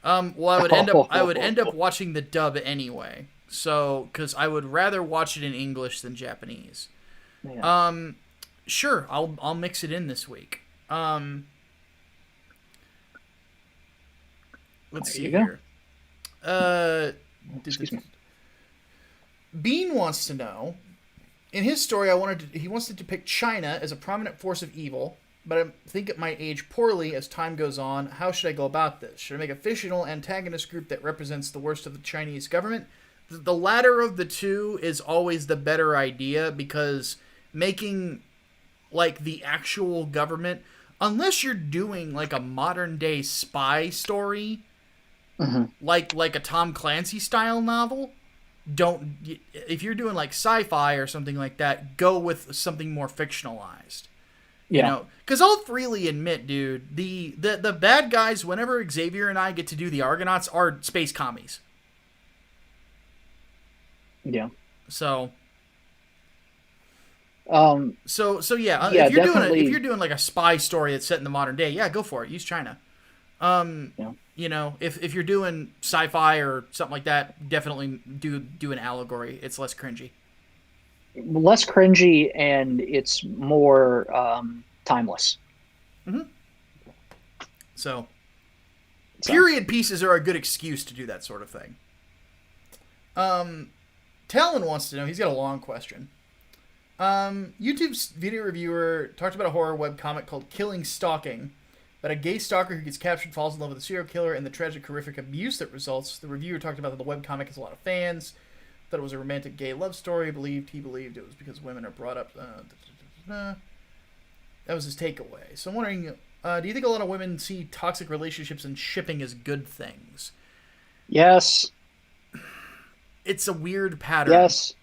Well, I would end up watching the dub anyway. So, because I would rather watch it in English than Japanese. Yeah. Sure, I'll mix it in this week. Let's There see you go. here. Uh, Excuse me. Bean wants to know. In his story, he wants to depict China as a prominent force of evil, but I think it might age poorly as time goes on. How should I go about this? Should I make a fictional antagonist group that represents the worst of the Chinese government? The latter of the two is always the better idea, because making like the actual government, unless you're doing like a modern day spy story, Mm-hmm. like a Tom Clancy style novel, don't, if you're doing like sci-fi or something like that, go with something more fictionalized. You Yeah. know, because I'll freely admit, dude, the bad guys, whenever Xavier and I get to do the Argonauts, are space commies. Yeah. So Um, so yeah, yeah, if definitely. you're doing like a spy story that's set in the modern day, yeah, go for it. Use China. Um, Yeah. you know, if you're doing sci-fi or something like that, definitely do an allegory. It's less cringy. Less cringy and it's more timeless. Mm-hmm. So So period pieces are a good excuse to do that sort of thing. Talon wants to know. He's got a long question. YouTube's video reviewer talked about a horror webcomic called Killing Stalking, about a gay stalker who gets captured, falls in love with a serial killer, and the tragic, horrific abuse that results. The reviewer talked about that the webcomic has a lot of fans, thought it was a romantic gay love story, he believed it was because women are brought up. That was his takeaway. So I'm wondering, do you think a lot of women see toxic relationships and shipping as good things? yes, It's a weird pattern. yes.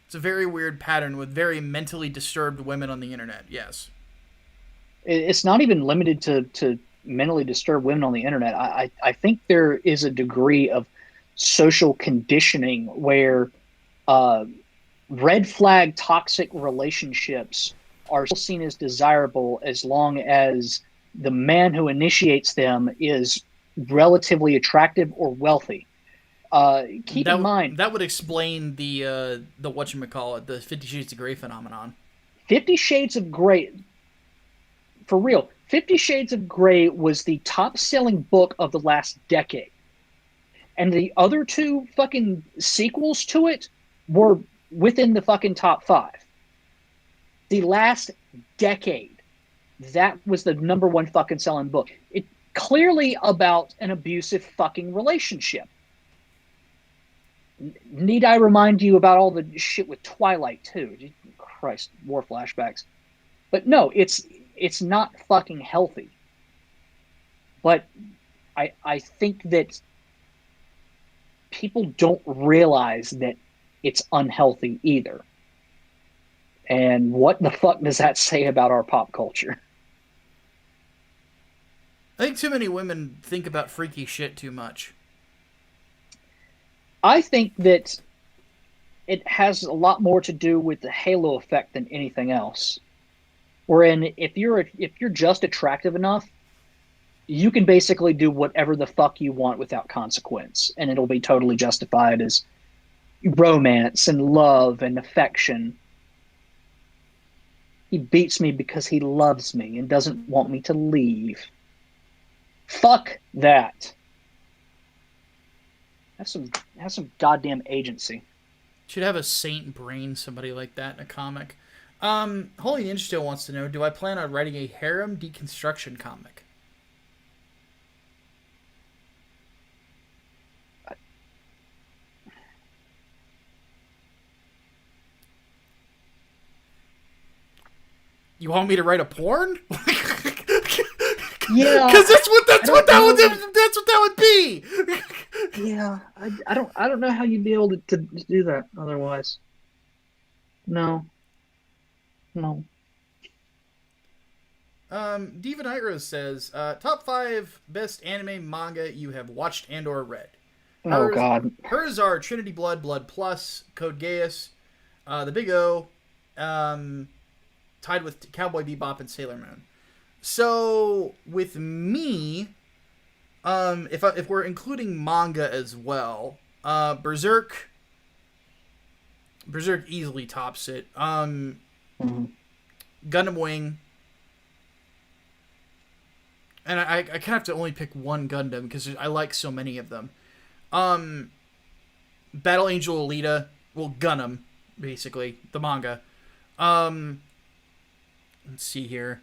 It's a very weird pattern with very mentally disturbed women on the internet. Yes. It's not even limited to mentally disturbed women on the internet. I think there is a degree of social conditioning where uh, red flag toxic relationships are still seen as desirable as long as the man who initiates them is relatively attractive or wealthy. Keep in mind, That would explain the whatchamacallit, the 50 Shades of Grey phenomenon. 50 Shades of Grey, for real, 50 Shades of Grey was the top selling book of the last decade. And the other two fucking sequels to it were within the fucking top 5. The last decade, that was the number one fucking selling book. It clearly about an abusive fucking relationship. Need I remind you about all the shit with Twilight too? Christ, war flashbacks. But no, it's not fucking healthy. But I think that people don't realize that it's unhealthy either. And what the fuck does that say about our pop culture? I think too many women think about freaky shit too much. I think that it has a lot more to do with the halo effect than anything else. Wherein if you're just attractive enough, you can basically do whatever the fuck you want without consequence, and it'll be totally justified as romance and love and affection. He beats me because he loves me and doesn't want me to leave. Fuck that. Have some goddamn agency. Should have a Saint Brain, somebody like that in a comic. Holy Ninja still wants to know, do I plan on writing a Harem Deconstruction comic? You want me to write a porn? Yeah, because that's what that would be. Yeah, I don't know how you'd be able to do that otherwise. No. Diva Night Rose says, top 5 best anime manga you have watched and or read. Oh God. Hers are Trinity Blood, Blood Plus, Code Geass, The Big O, tied with Cowboy Bebop and Sailor Moon. So with me, if we're including manga as well, Berserk easily tops it. Gundam Wing, and I kind of have to only pick one Gundam because I like so many of them. Battle Angel Alita, well, Gundam, basically the manga. Let's see here.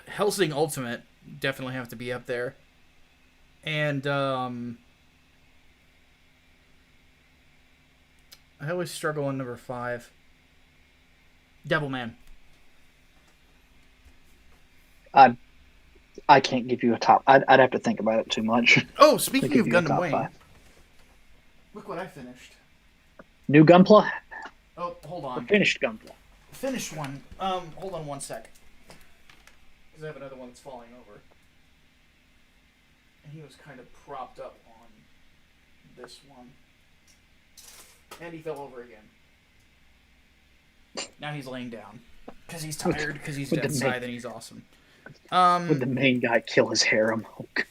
Hellsing Ultimate definitely have to be up there. And I always struggle on number 5. Devilman. I can't give you a top. I'd have to think about it too much. Oh, speaking of Gundam Wing, look what I finished. New Gunpla? Oh, hold on. Or finished Gunpla? Finished one. Hold on one sec. Because I have another one that's falling over. And he was kind of propped up on this one. And he fell over again. Now he's laying down. Because he's tired, because he's dead side, and he's awesome. Would the main guy kill his harem? Oh, God.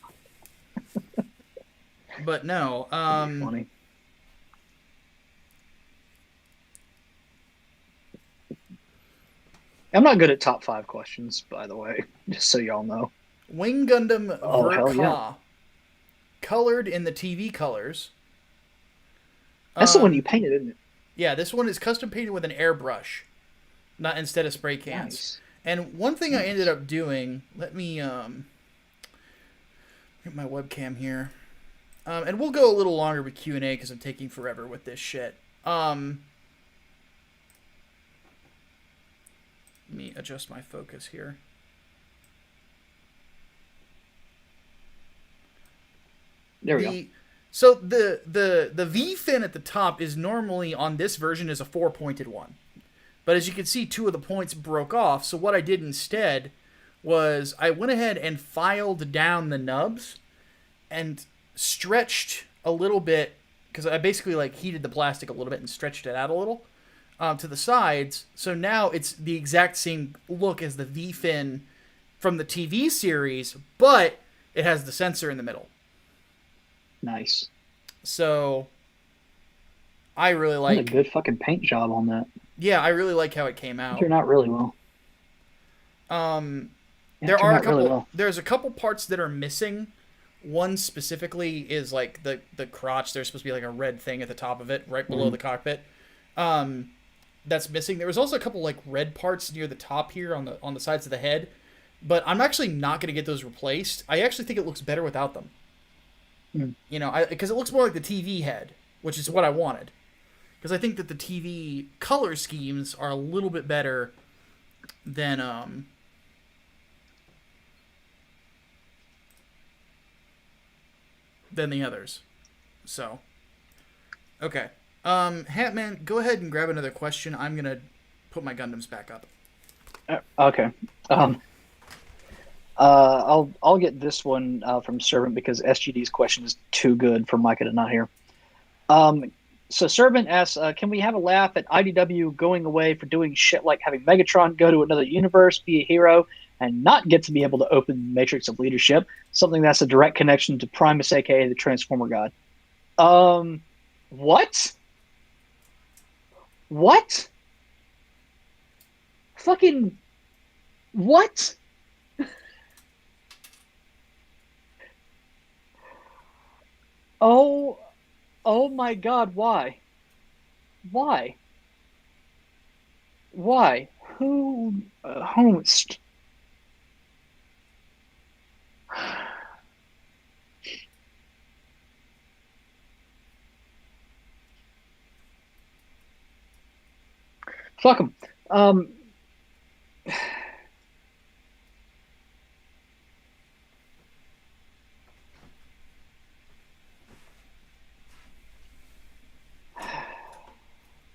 But no. Funny. I'm not good at top 5 questions, by the way, just so y'all know. Wing Gundam Verka, yeah. Colored in the TV colors. That's the one you painted, isn't it? Yeah, this one is custom painted with an airbrush, not instead of spray cans. Nice. And one thing I ended up doing, let me get my webcam here, and we'll go a little longer with Q&A because I'm taking forever with this shit. Let me adjust my focus here. There we go. So the V fin at the top is normally on this version is a 4-pointed one. But as you can see, 2 of the points broke off. So what I did instead was I went ahead and filed down the nubs and stretched a little bit, because I basically like heated the plastic a little bit and stretched it out a little to the sides. So now it's the exact same look as the V fin from the TV series, but it has the sensor in the middle. Nice. So I really like. That's a good fucking paint job on that. Yeah, I really like how it came out. Turned out really well. Yeah, it turned out really well. There's a couple parts that are missing. One specifically is like the crotch. There's supposed to be like a red thing at the top of it, right below the cockpit. That's missing. There was also a couple like red parts near the top here on the sides of the head, but I'm actually not going to get those replaced. I actually think it looks better without them. You know, because it looks more like the TV head, which is what I wanted. Because I think that the TV color schemes are a little bit better than the others. So, okay. Hatman, go ahead and grab another question. I'm gonna put my Gundams back up. Okay. I'll get this one from Servant because SGD's question is too good for Micah to not hear. So Servant asks, can we have a laugh at IDW going away for doing shit like having Megatron go to another universe, be a hero, and not get to be able to open the Matrix of Leadership, something that's a direct connection to Primus, aka the Transformer God. What? What? Fucking what? Oh, oh my God! Why? Why? Why? Who host? Fuck him.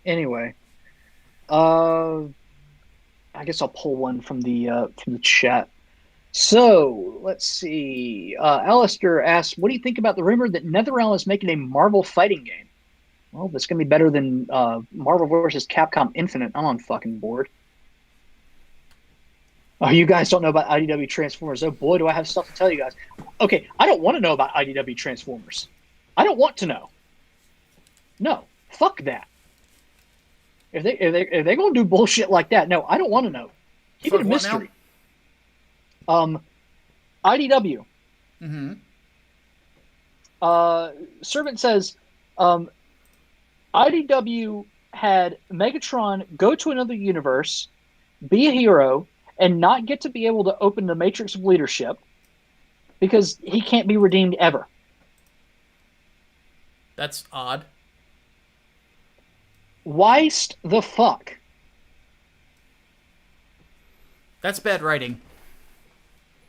Anyway, I guess I'll pull one from the chat. So let's see. Alistair asks, "What do you think about the rumor that NetherRealm is making a Marvel fighting game?" Well, that's gonna be better than Marvel vs. Capcom Infinite. I'm on fucking board. Oh, you guys don't know about IDW Transformers. Oh boy, do I have stuff to tell you guys. Okay, I don't want to know about IDW Transformers. I don't want to know. No, fuck that. If they're gonna do bullshit like that, no, I don't want to know. Keep it a mystery. IDW. Servant says, IDW had Megatron go to another universe, be a hero, and not get to be able to open the Matrix of Leadership because he can't be redeemed ever. That's odd. Whyst the fuck? That's bad writing.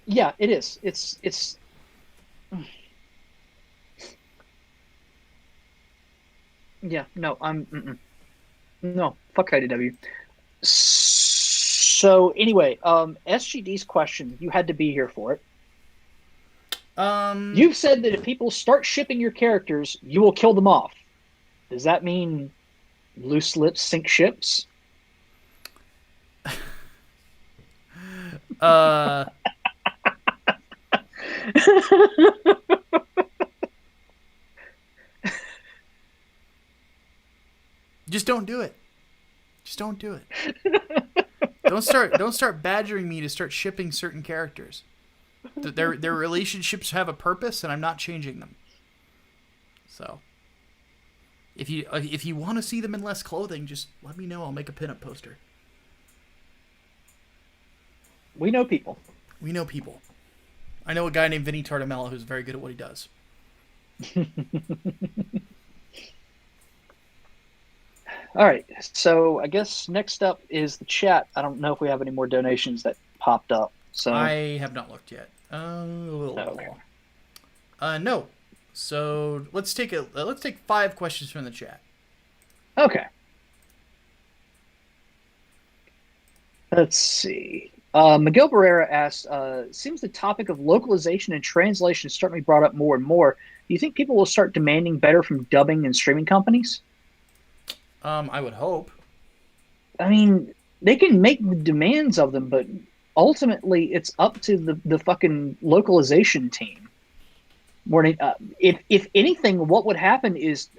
Yeah, it is. It's yeah, no, no, fuck IDW. So anyway, SGD's question, you had to be here for it. You've said that if people start shipping your characters, you will kill them off. Does that mean loose lips sink ships? Just don't do it. Just don't do it. Don't start badgering me to start shipping certain characters. Their relationships have a purpose, and I'm not changing them. So, if you want to see them in less clothing, just let me know. I'll make a pinup poster. We know people. We know people. I know a guy named Vinny Tartamella who's very good at what he does. All right, so I guess next up is the chat. I don't know if we have any more donations that popped up. So I have not looked yet. Okay. No. So let's take 5 questions from the chat. Okay. Let's see. Miguel Barrera asks, seems the topic of localization and translation is starting to be brought up more and more. Do you think people will start demanding better from dubbing and streaming companies? I would hope. I mean, they can make the demands of them, but ultimately it's up to the fucking localization team. If anything, what would happen is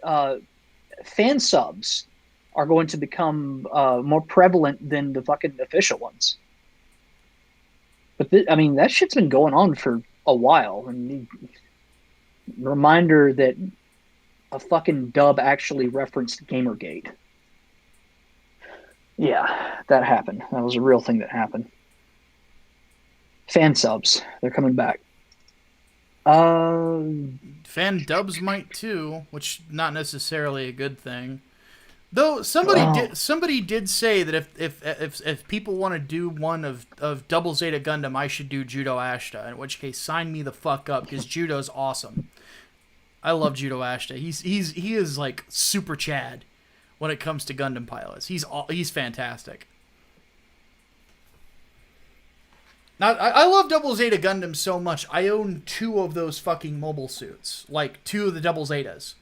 fan subs are going to become more prevalent than the fucking official ones. But I mean, that shit's been going on for a while. And reminder that a fucking dub actually referenced Gamergate. Yeah, that happened. That was a real thing that happened. Fan subs, they're coming back. Uh, Fan dubs might too, which not necessarily a good thing. Though oh, somebody did say that if people want to do one of Double Zeta Gundam, I should do Judo Ashta. In which case, sign me the fuck up because Judo's awesome. I love Judo Ashta. He is like super Chad when it comes to Gundam pilots. He's fantastic. Now I love Double Zeta Gundam so much. I own two of those fucking mobile suits, like two of the Double Zetas.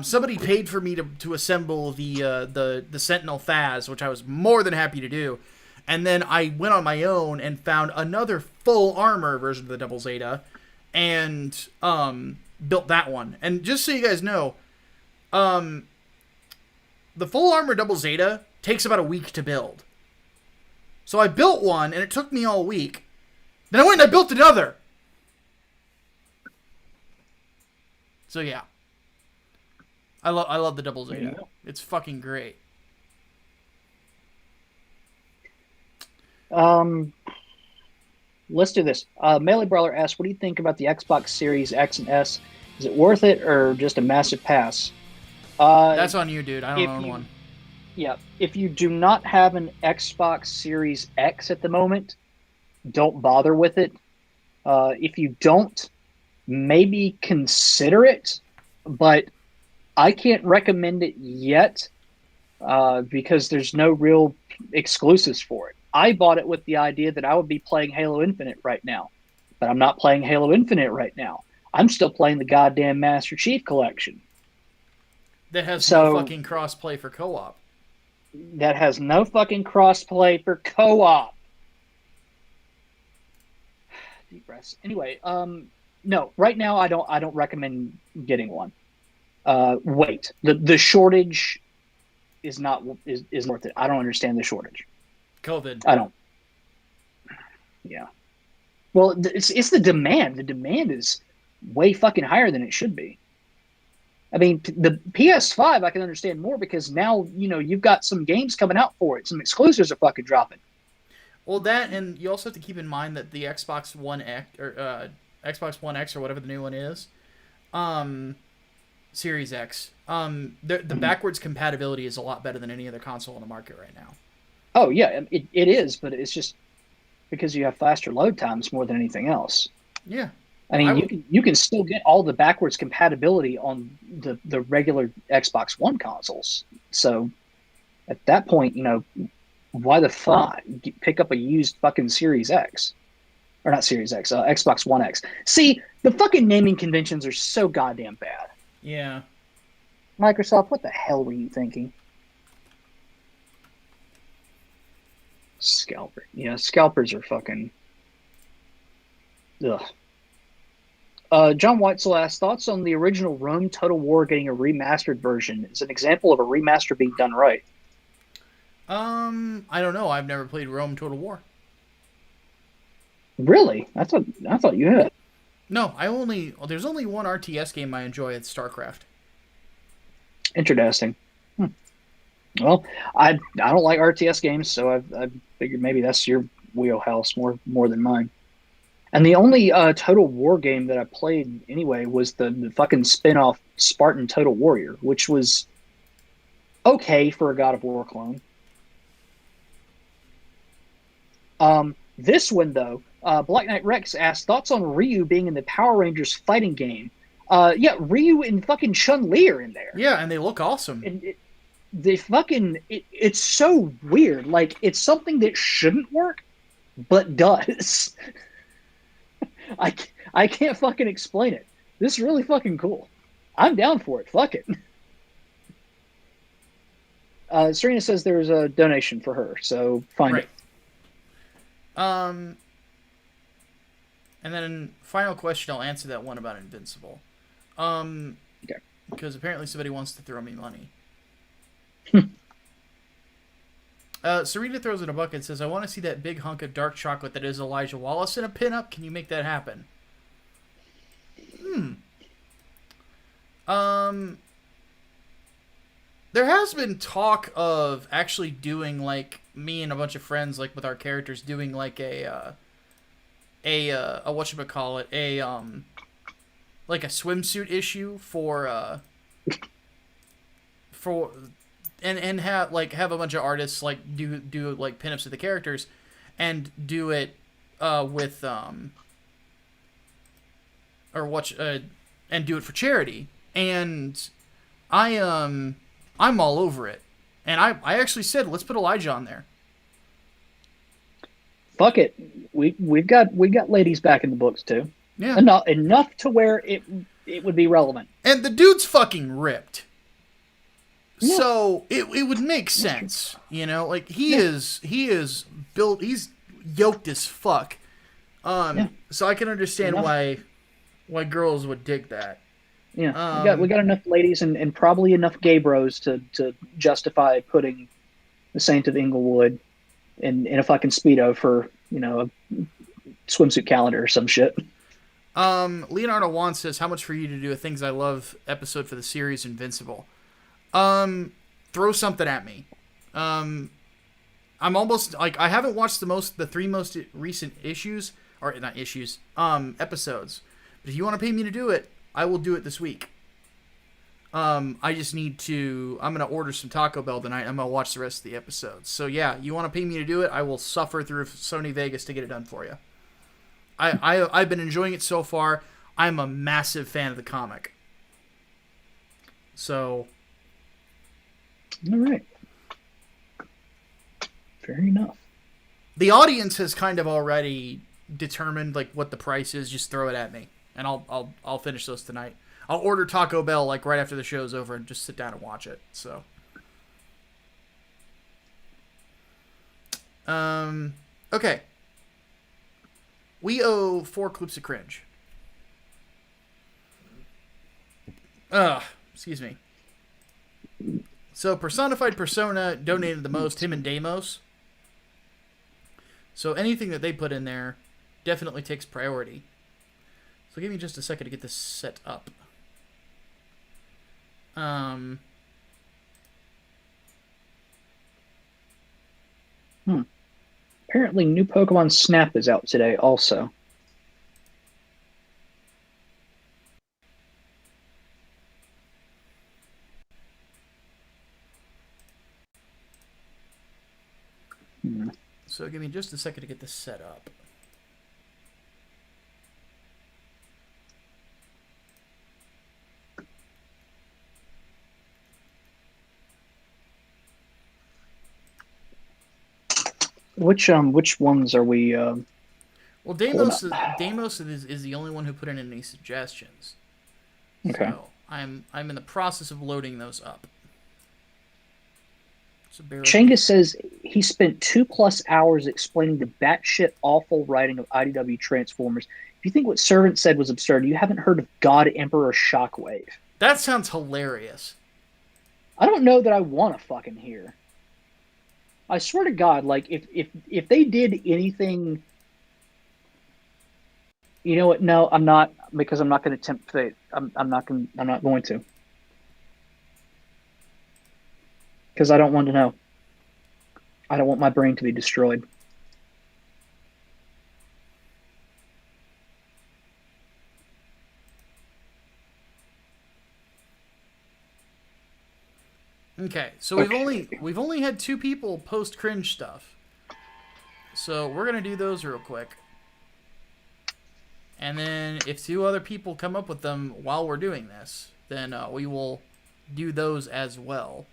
Somebody paid for me to assemble the Sentinel Phas, which I was more than happy to do. And then I went on my own and found another full armor version of the Double Zeta, and built that one. And just so you guys know, the full armor Double Zeta takes about a week to build. So I built one, and it took me all week. Then I went and I built another. So yeah. I love the Double Zeta. It's fucking great. let's do this. Melee Brawler asks, what do you think about the Xbox Series X and S? Is it worth it or just a massive pass? That's on you, dude. I don't own one. Yeah, if you do not have an Xbox Series X at the moment, don't bother with it. If you don't, maybe consider it, but I can't recommend it yet because there's no real exclusives for it. I bought it with the idea that I would be playing Halo Infinite right now, but I'm not playing Halo Infinite right now. I'm still playing the goddamn Master Chief Collection. That has no fucking crossplay for co-op. That has no fucking crossplay for co-op. Deep breaths. Anyway, no, right now I don't recommend getting one. Wait, the shortage is not is worth it. I don't understand the shortage. COVID. I don't. Yeah. Well, it's the demand. The demand is way fucking higher than it should be. I mean, the PS5 I can understand more because now you've got some games coming out for it. Some exclusives are fucking dropping. Well, that, and you also have to keep in mind that the Xbox One X Xbox One X or whatever the new one is, Series X, the backwards compatibility is a lot better than any other console on the market right now. Oh yeah, it is, but it's just because you have faster load times more than anything else. Yeah. I mean, you can still get all the backwards compatibility on the regular Xbox One consoles. So at that point, why the fuck pick up a used fucking Series X? Or not Series X, Xbox One X. See, the fucking naming conventions are so goddamn bad. Yeah. Microsoft, what the hell were you thinking? Scalper. Yeah, scalpers are fucking... Ugh. John Weitzel asked, thoughts on the original Rome Total War getting a remastered version is an example of a remaster being done right. I don't know. I've never played Rome Total War. Really? I thought you had. No, there's only one RTS game I enjoy. It's StarCraft. Interesting. Well, I don't like RTS games, so I figured maybe that's your wheelhouse more than mine. And the only Total War game that I played anyway was the fucking spin-off Spartan Total Warrior, which was okay for a God of War clone. This one, though, Black Knight Rex asked, thoughts on Ryu being in the Power Rangers fighting game? Yeah, Ryu and fucking Chun-Li are in there. Yeah, and they look awesome. And it's so weird. Like, it's something that shouldn't work, but does. I can't fucking explain it. This is really fucking cool. I'm down for it. Fuck it. Serena says there's a donation for her, so find it. And then final question, I'll answer that one about Invincible. Okay. Because apparently somebody wants to throw me money. Serena throws in a bucket and says, I want to see that big hunk of dark chocolate that is Elijah Wallace in a pinup. Can you make that happen? Um, there has been talk of actually doing, like, me and a bunch of friends, like, with our characters, doing, like, a whatchamacallit, like a swimsuit issue for and have a bunch of artists like do like pinups of the characters, and do it with or watch and do it for charity. And I I'm all over it. And I actually said, let's put Elijah on there. Fuck it. We got ladies back in the books too. Yeah. Enough to where it would be relevant. And the dude's fucking ripped. Yeah. So it would make sense, you know, like he is built, he's yoked as fuck. So I can understand why girls would dig that. Yeah, we got enough ladies and probably enough gay bros to justify putting the Saint of Inglewood in a fucking Speedo for, a swimsuit calendar or some shit. Leonardo Wan says, how much for you to do a Things I Love episode for the series Invincible? Throw something at me. I'm almost, like, I haven't watched the three most recent issues, or not issues, episodes. But if you want to pay me to do it, I will do it this week. I just need to, I'm going to order some Taco Bell tonight. I'm going to watch the rest of the episodes. So yeah, you want to pay me to do it, I will suffer through Sony Vegas to get it done for you. I've been enjoying it so far. I'm a massive fan of the comic. So. All right. Fair enough. The audience has kind of already determined like what the price is. Just throw it at me, and I'll finish those tonight. I'll order Taco Bell like right after the show's over and just sit down and watch it. So. Okay. We owe 4 clips of cringe. Excuse me. So, Personified Persona donated the most, him and Deimos. So, anything that they put in there definitely takes priority. So, give me just a second to get this set up. Apparently, new Pokemon Snap is out today also. So give me just a second to get this set up. Which ones are we? Well, Deimos is the only one who put in any suggestions. Okay. So I'm in the process of loading those up. So Chenga says he spent 2+ hours explaining the batshit awful writing of IDW Transformers. If you think what Servant said was absurd, you haven't heard of God Emperor Shockwave. That sounds hilarious. I don't know that I want to fucking hear. I swear to God, like if they did anything, you know what? No, I'm not, because I'm not going to tempt fate. I'm not going to. Because I don't want to know. I don't want my brain to be destroyed. Okay, so we've only had 2 people post cringe stuff. So we're gonna do those real quick. And then if 2 other people come up with them while we're doing this, then we will do those as well.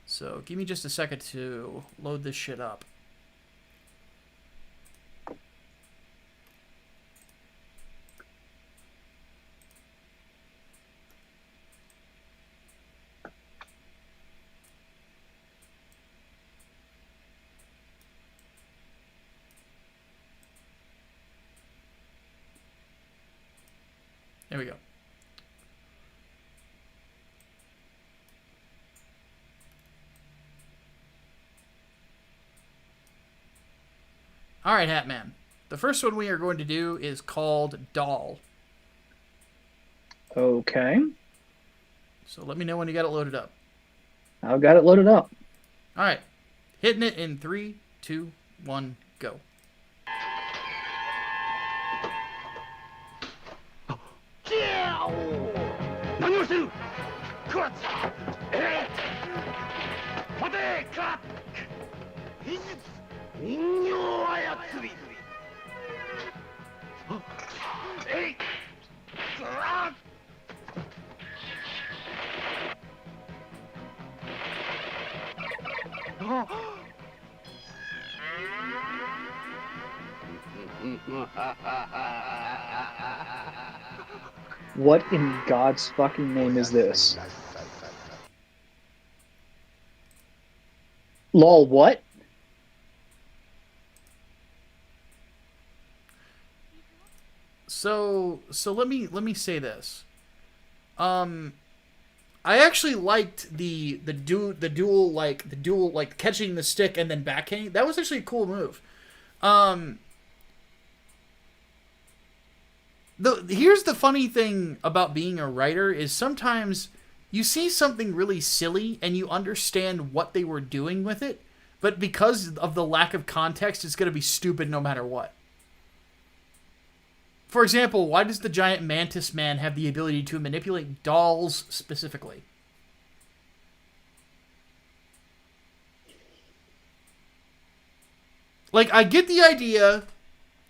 So give me just a second to load this shit up. There we go. All right, Hatman. The first one we are going to do is called Doll. Okay. So let me know when you got it loaded up. I've got it loaded up. All right. Hitting it in 3, 2, 1, go. What in God's fucking name is this? Lol, what? So let me say this. I actually liked the dual like catching the stick and then backhand. That was actually a cool move. Here's the funny thing about being a writer is sometimes you see something really silly and you understand what they were doing with it, but because of the lack of context, it's going to be stupid no matter what. For example, why does the giant mantis man have the ability to manipulate dolls specifically? Like, I get the idea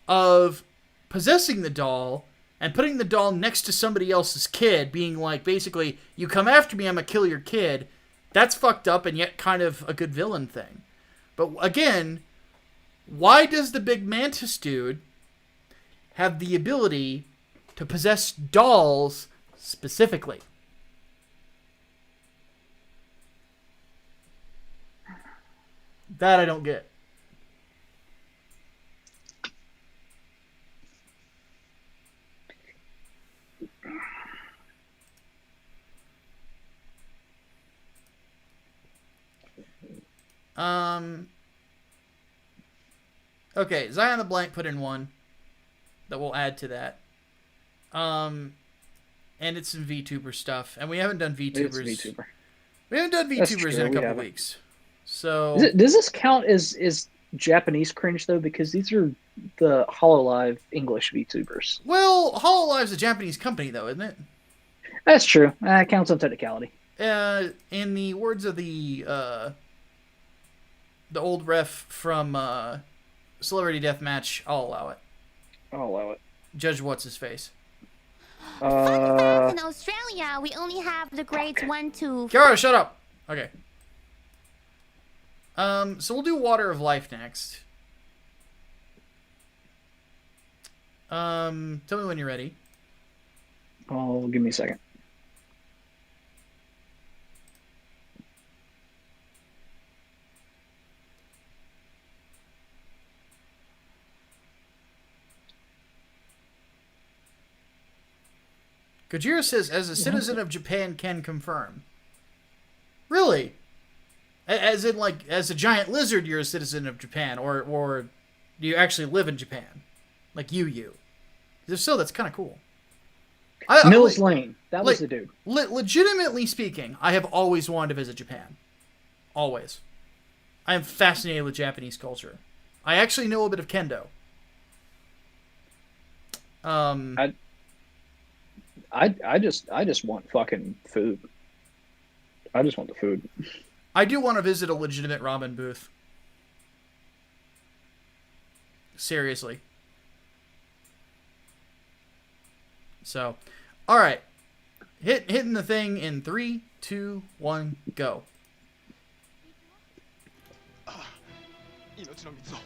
of possessing the doll and putting the doll next to somebody else's kid, being like, basically, you come after me, I'm gonna kill your kid. That's fucked up and yet kind of a good villain thing. But again, why does the big mantis dude have the ability to possess dolls specifically? That I don't get. Okay, Zion the Blank put in one that we'll add to that. And it's some VTuber stuff, and we haven't done VTubers. VTuber. We haven't done VTubers in a couple weeks. So does this count as Japanese cringe though? Because these are the HoloLive English VTubers. Well, HoloLive's a Japanese company though, isn't it? That's true. That counts on technicality. In the words of the old ref from Celebrity Deathmatch, I'll allow it. I'll allow it. Judge what's his face. Fun fact, in Australia, we only have the grades 1 to... Kiara, shut up! Okay. So we'll do Water of Life next. Tell me when you're ready. Oh, give me a second. Gojira says, as a citizen of Japan, can confirm. Really? As in, like, as a giant lizard, you're a citizen of Japan, or do you actually live in Japan? Like you. If so, that's kind of cool. Mills Lane. That was the dude. Legitimately speaking, I have always wanted to visit Japan. Always. I am fascinated with Japanese culture. I actually know a bit of kendo. I just want fucking food. I just want the food. I do want to visit a legitimate ramen booth. Seriously. So, all right. Hitting the thing in 3, 2, 1, go. 命の水を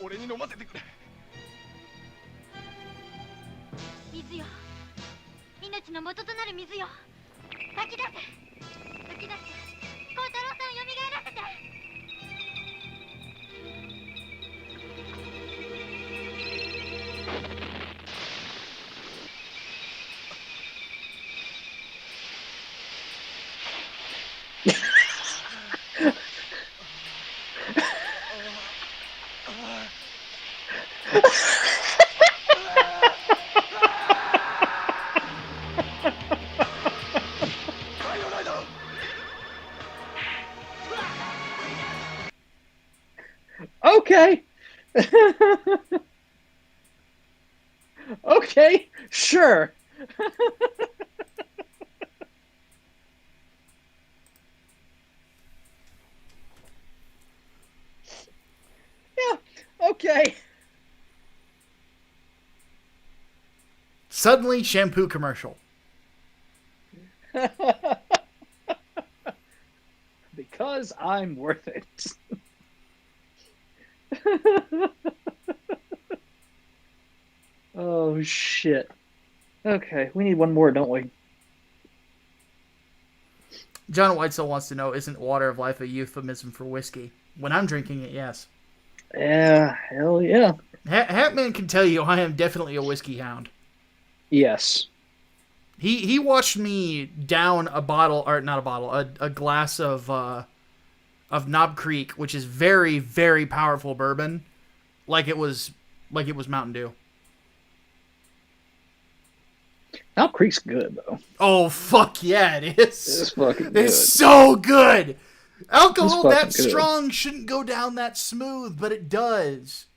俺に飲ませてくれ。水よ。命の元となる水よ。吐き出せ。吐き出して、孝太郎さんを蘇らせて。Okay. Okay, sure. Yeah, okay. Suddenly, shampoo commercial. Because I'm worth it. Oh, shit. Okay, we need one more, don't we? John Whitesell wants to know, isn't water of life a euphemism for whiskey? When I'm drinking it, yes. Yeah, hell yeah. Hatman can tell you I am definitely a whiskey hound. Yes. He watched me down a bottle, or not a bottle, a glass of Knob Creek, which is very, very powerful bourbon, like it was Mountain Dew. Knob Creek's good, though. Oh, fuck yeah, it is. It's fucking good. It's so good. Alcohol It's that fucking good. strong shouldn't go down that smooth, but it does.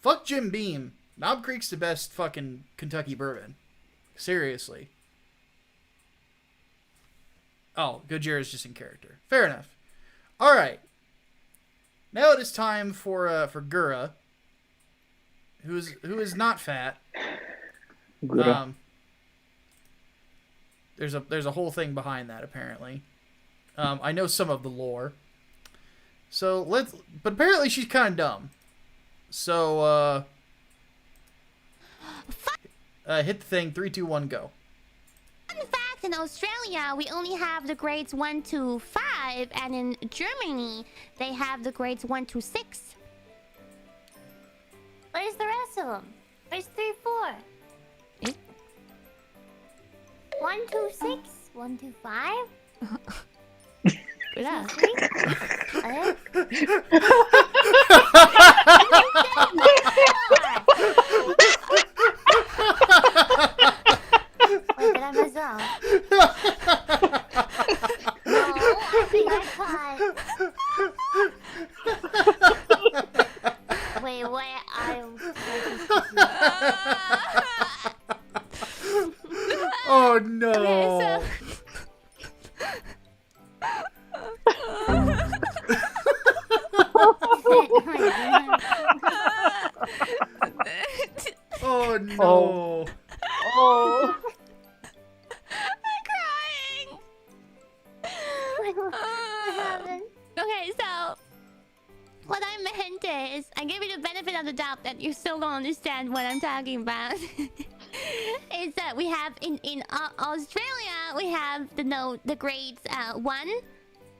Fuck Jim Beam. Knob Creek's the best fucking Kentucky bourbon. Seriously. Oh, Goodyear is just in character. Fair enough. All right. Now it is time for Gura, who is not fat. Good. There's a whole thing behind that apparently. I know some of the lore. So but apparently she's kind of dumb. So hit the thing. 3, 2, 1, go. Fun fact, in Australia, we only have the grades 1 to 5, and in Germany, they have the grades 1 to 6. Where's the rest of them? Where's 3, 4? 1, 2, 6? 1, 2, 5? Yeah. 3? Wait, did I mess up? No, I think I caught. Wait, Oh no. Okay, Oh no. Oh. I'm crying. What happened? Okay, so what I meant is, I give you the benefit of the doubt that you still don't understand what I'm talking about. Is that we have in Australia we have the grades 1,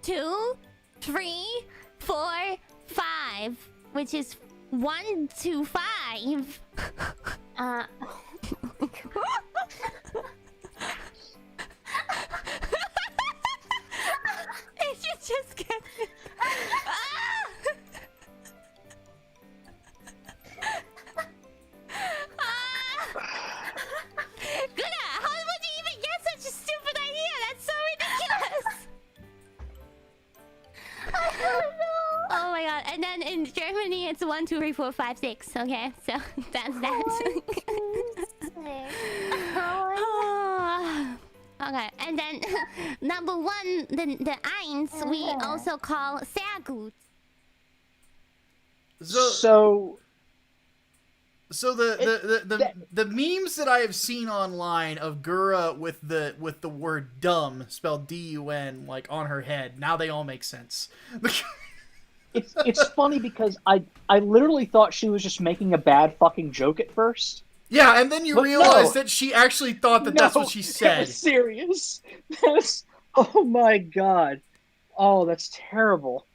2, 3, 4, 5, which is 1 to 5. If you just get it. Guna, how would you even get such a stupid idea? That's so ridiculous. Oh my god! And then in Germany, it's 1, 2, 3, 4, 5, 6. Okay, so that's that. Okay, and then number 1, the eins, we also call sehr gut. So the memes that I have seen online of Gura with the word dumb spelled D-U-N like on her head, now they all make sense. it's funny because I literally thought she was just making a bad fucking joke at first. Yeah, and then you But realize no. that she actually thought that that's what she That said. was serious. That's, oh my god. Oh, that's terrible.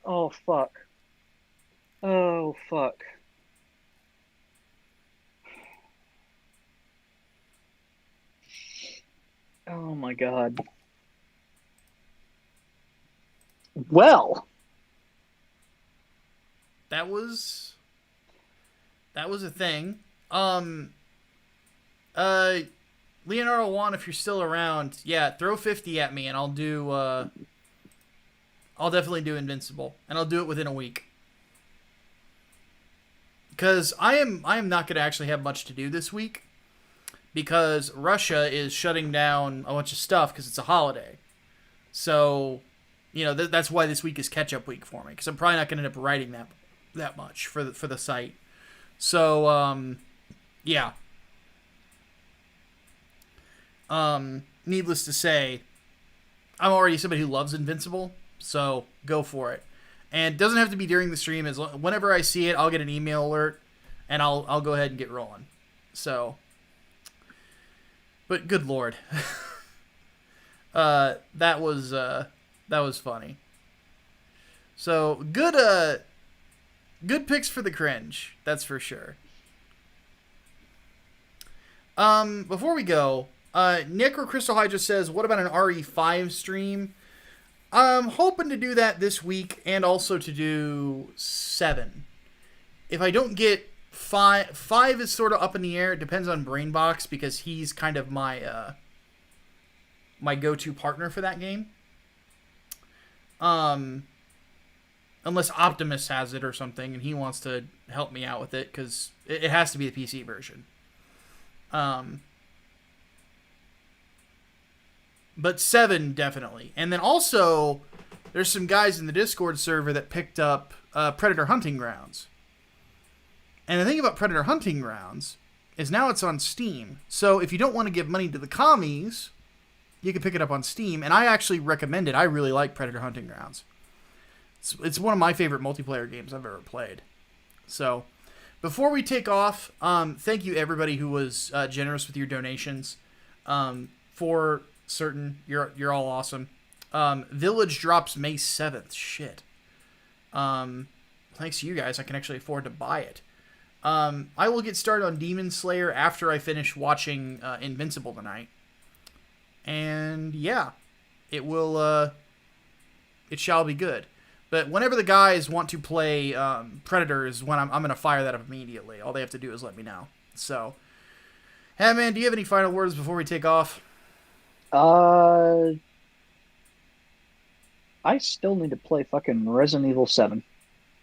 Oh fuck. Oh fuck. Oh my god. Well, That was a thing. Leonardo Juan, if you're still around, yeah, throw 50 at me and I'll do I'll definitely do Invincible, and I'll do it within a week. Because I am not going to actually have much to do this week, because Russia is shutting down a bunch of stuff because it's a holiday. So, you know, that's why this week is catch-up week for me, because I'm probably not going to end up writing that much for the site. So, yeah. Needless to say, I'm already somebody who loves Invincible, so go for it. And it doesn't have to be during the stream. Whenever I see it, I'll get an email alert, and I'll go ahead and get rolling. So, but good lord, that was funny. So good picks for the cringe, that's for sure. Before we go, Necro Crystal Hydra says, what about an RE5 stream? I'm hoping to do that this week, and also to do 7. If I don't get 5 is sort of up in the air. It depends on Brainbox, because he's kind of my my go-to partner for that game. Unless Optimus has it or something, and he wants to help me out with it, because it has to be the PC version. But 7, definitely. And then also, there's some guys in the Discord server that picked up Predator Hunting Grounds. And the thing about Predator Hunting Grounds is now it's on Steam. So if you don't want to give money to the commies, you can pick it up on Steam. And I actually recommend it. I really like Predator Hunting Grounds. It's one of my favorite multiplayer games I've ever played. So before we take off, thank you everybody who was generous with your donations. For certain, you're all awesome. Village drops May 7th. Shit. Thanks to you guys, I can actually afford to buy it. I will get started on Demon Slayer after I finish watching Invincible tonight. And yeah, it shall be good. But whenever the guys want to play Predator is when I'm going to fire that up immediately. All they have to do is let me know. So, Hatman, do you have any final words before we take off? I still need to play fucking Resident Evil 7.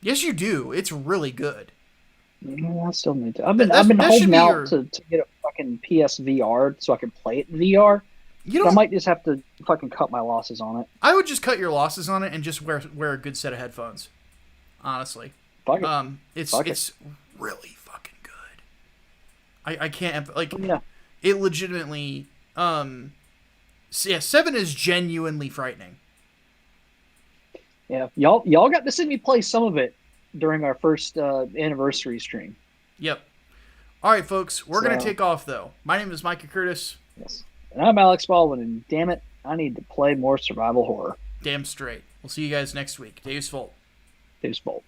Yes, you do. It's really good. Yeah, I still need to. I've been holding out to get a fucking PSVR so I can play it in VR. I might just have to fucking cut my losses on it. I would just cut your losses on it and just wear a good set of headphones. Honestly. Fuck it. It's really fucking good. I can't yeah. It legitimately 7 is genuinely frightening. Yeah, y'all got to see me play some of it during our first anniversary stream. Yep. All right, folks, we're gonna take off though. My name is Micah Curtis. Yes. And I'm Alex Baldwin, and damn it, I need to play more survival horror. Damn straight. We'll see you guys next week. Deus Volt. Deus Volt.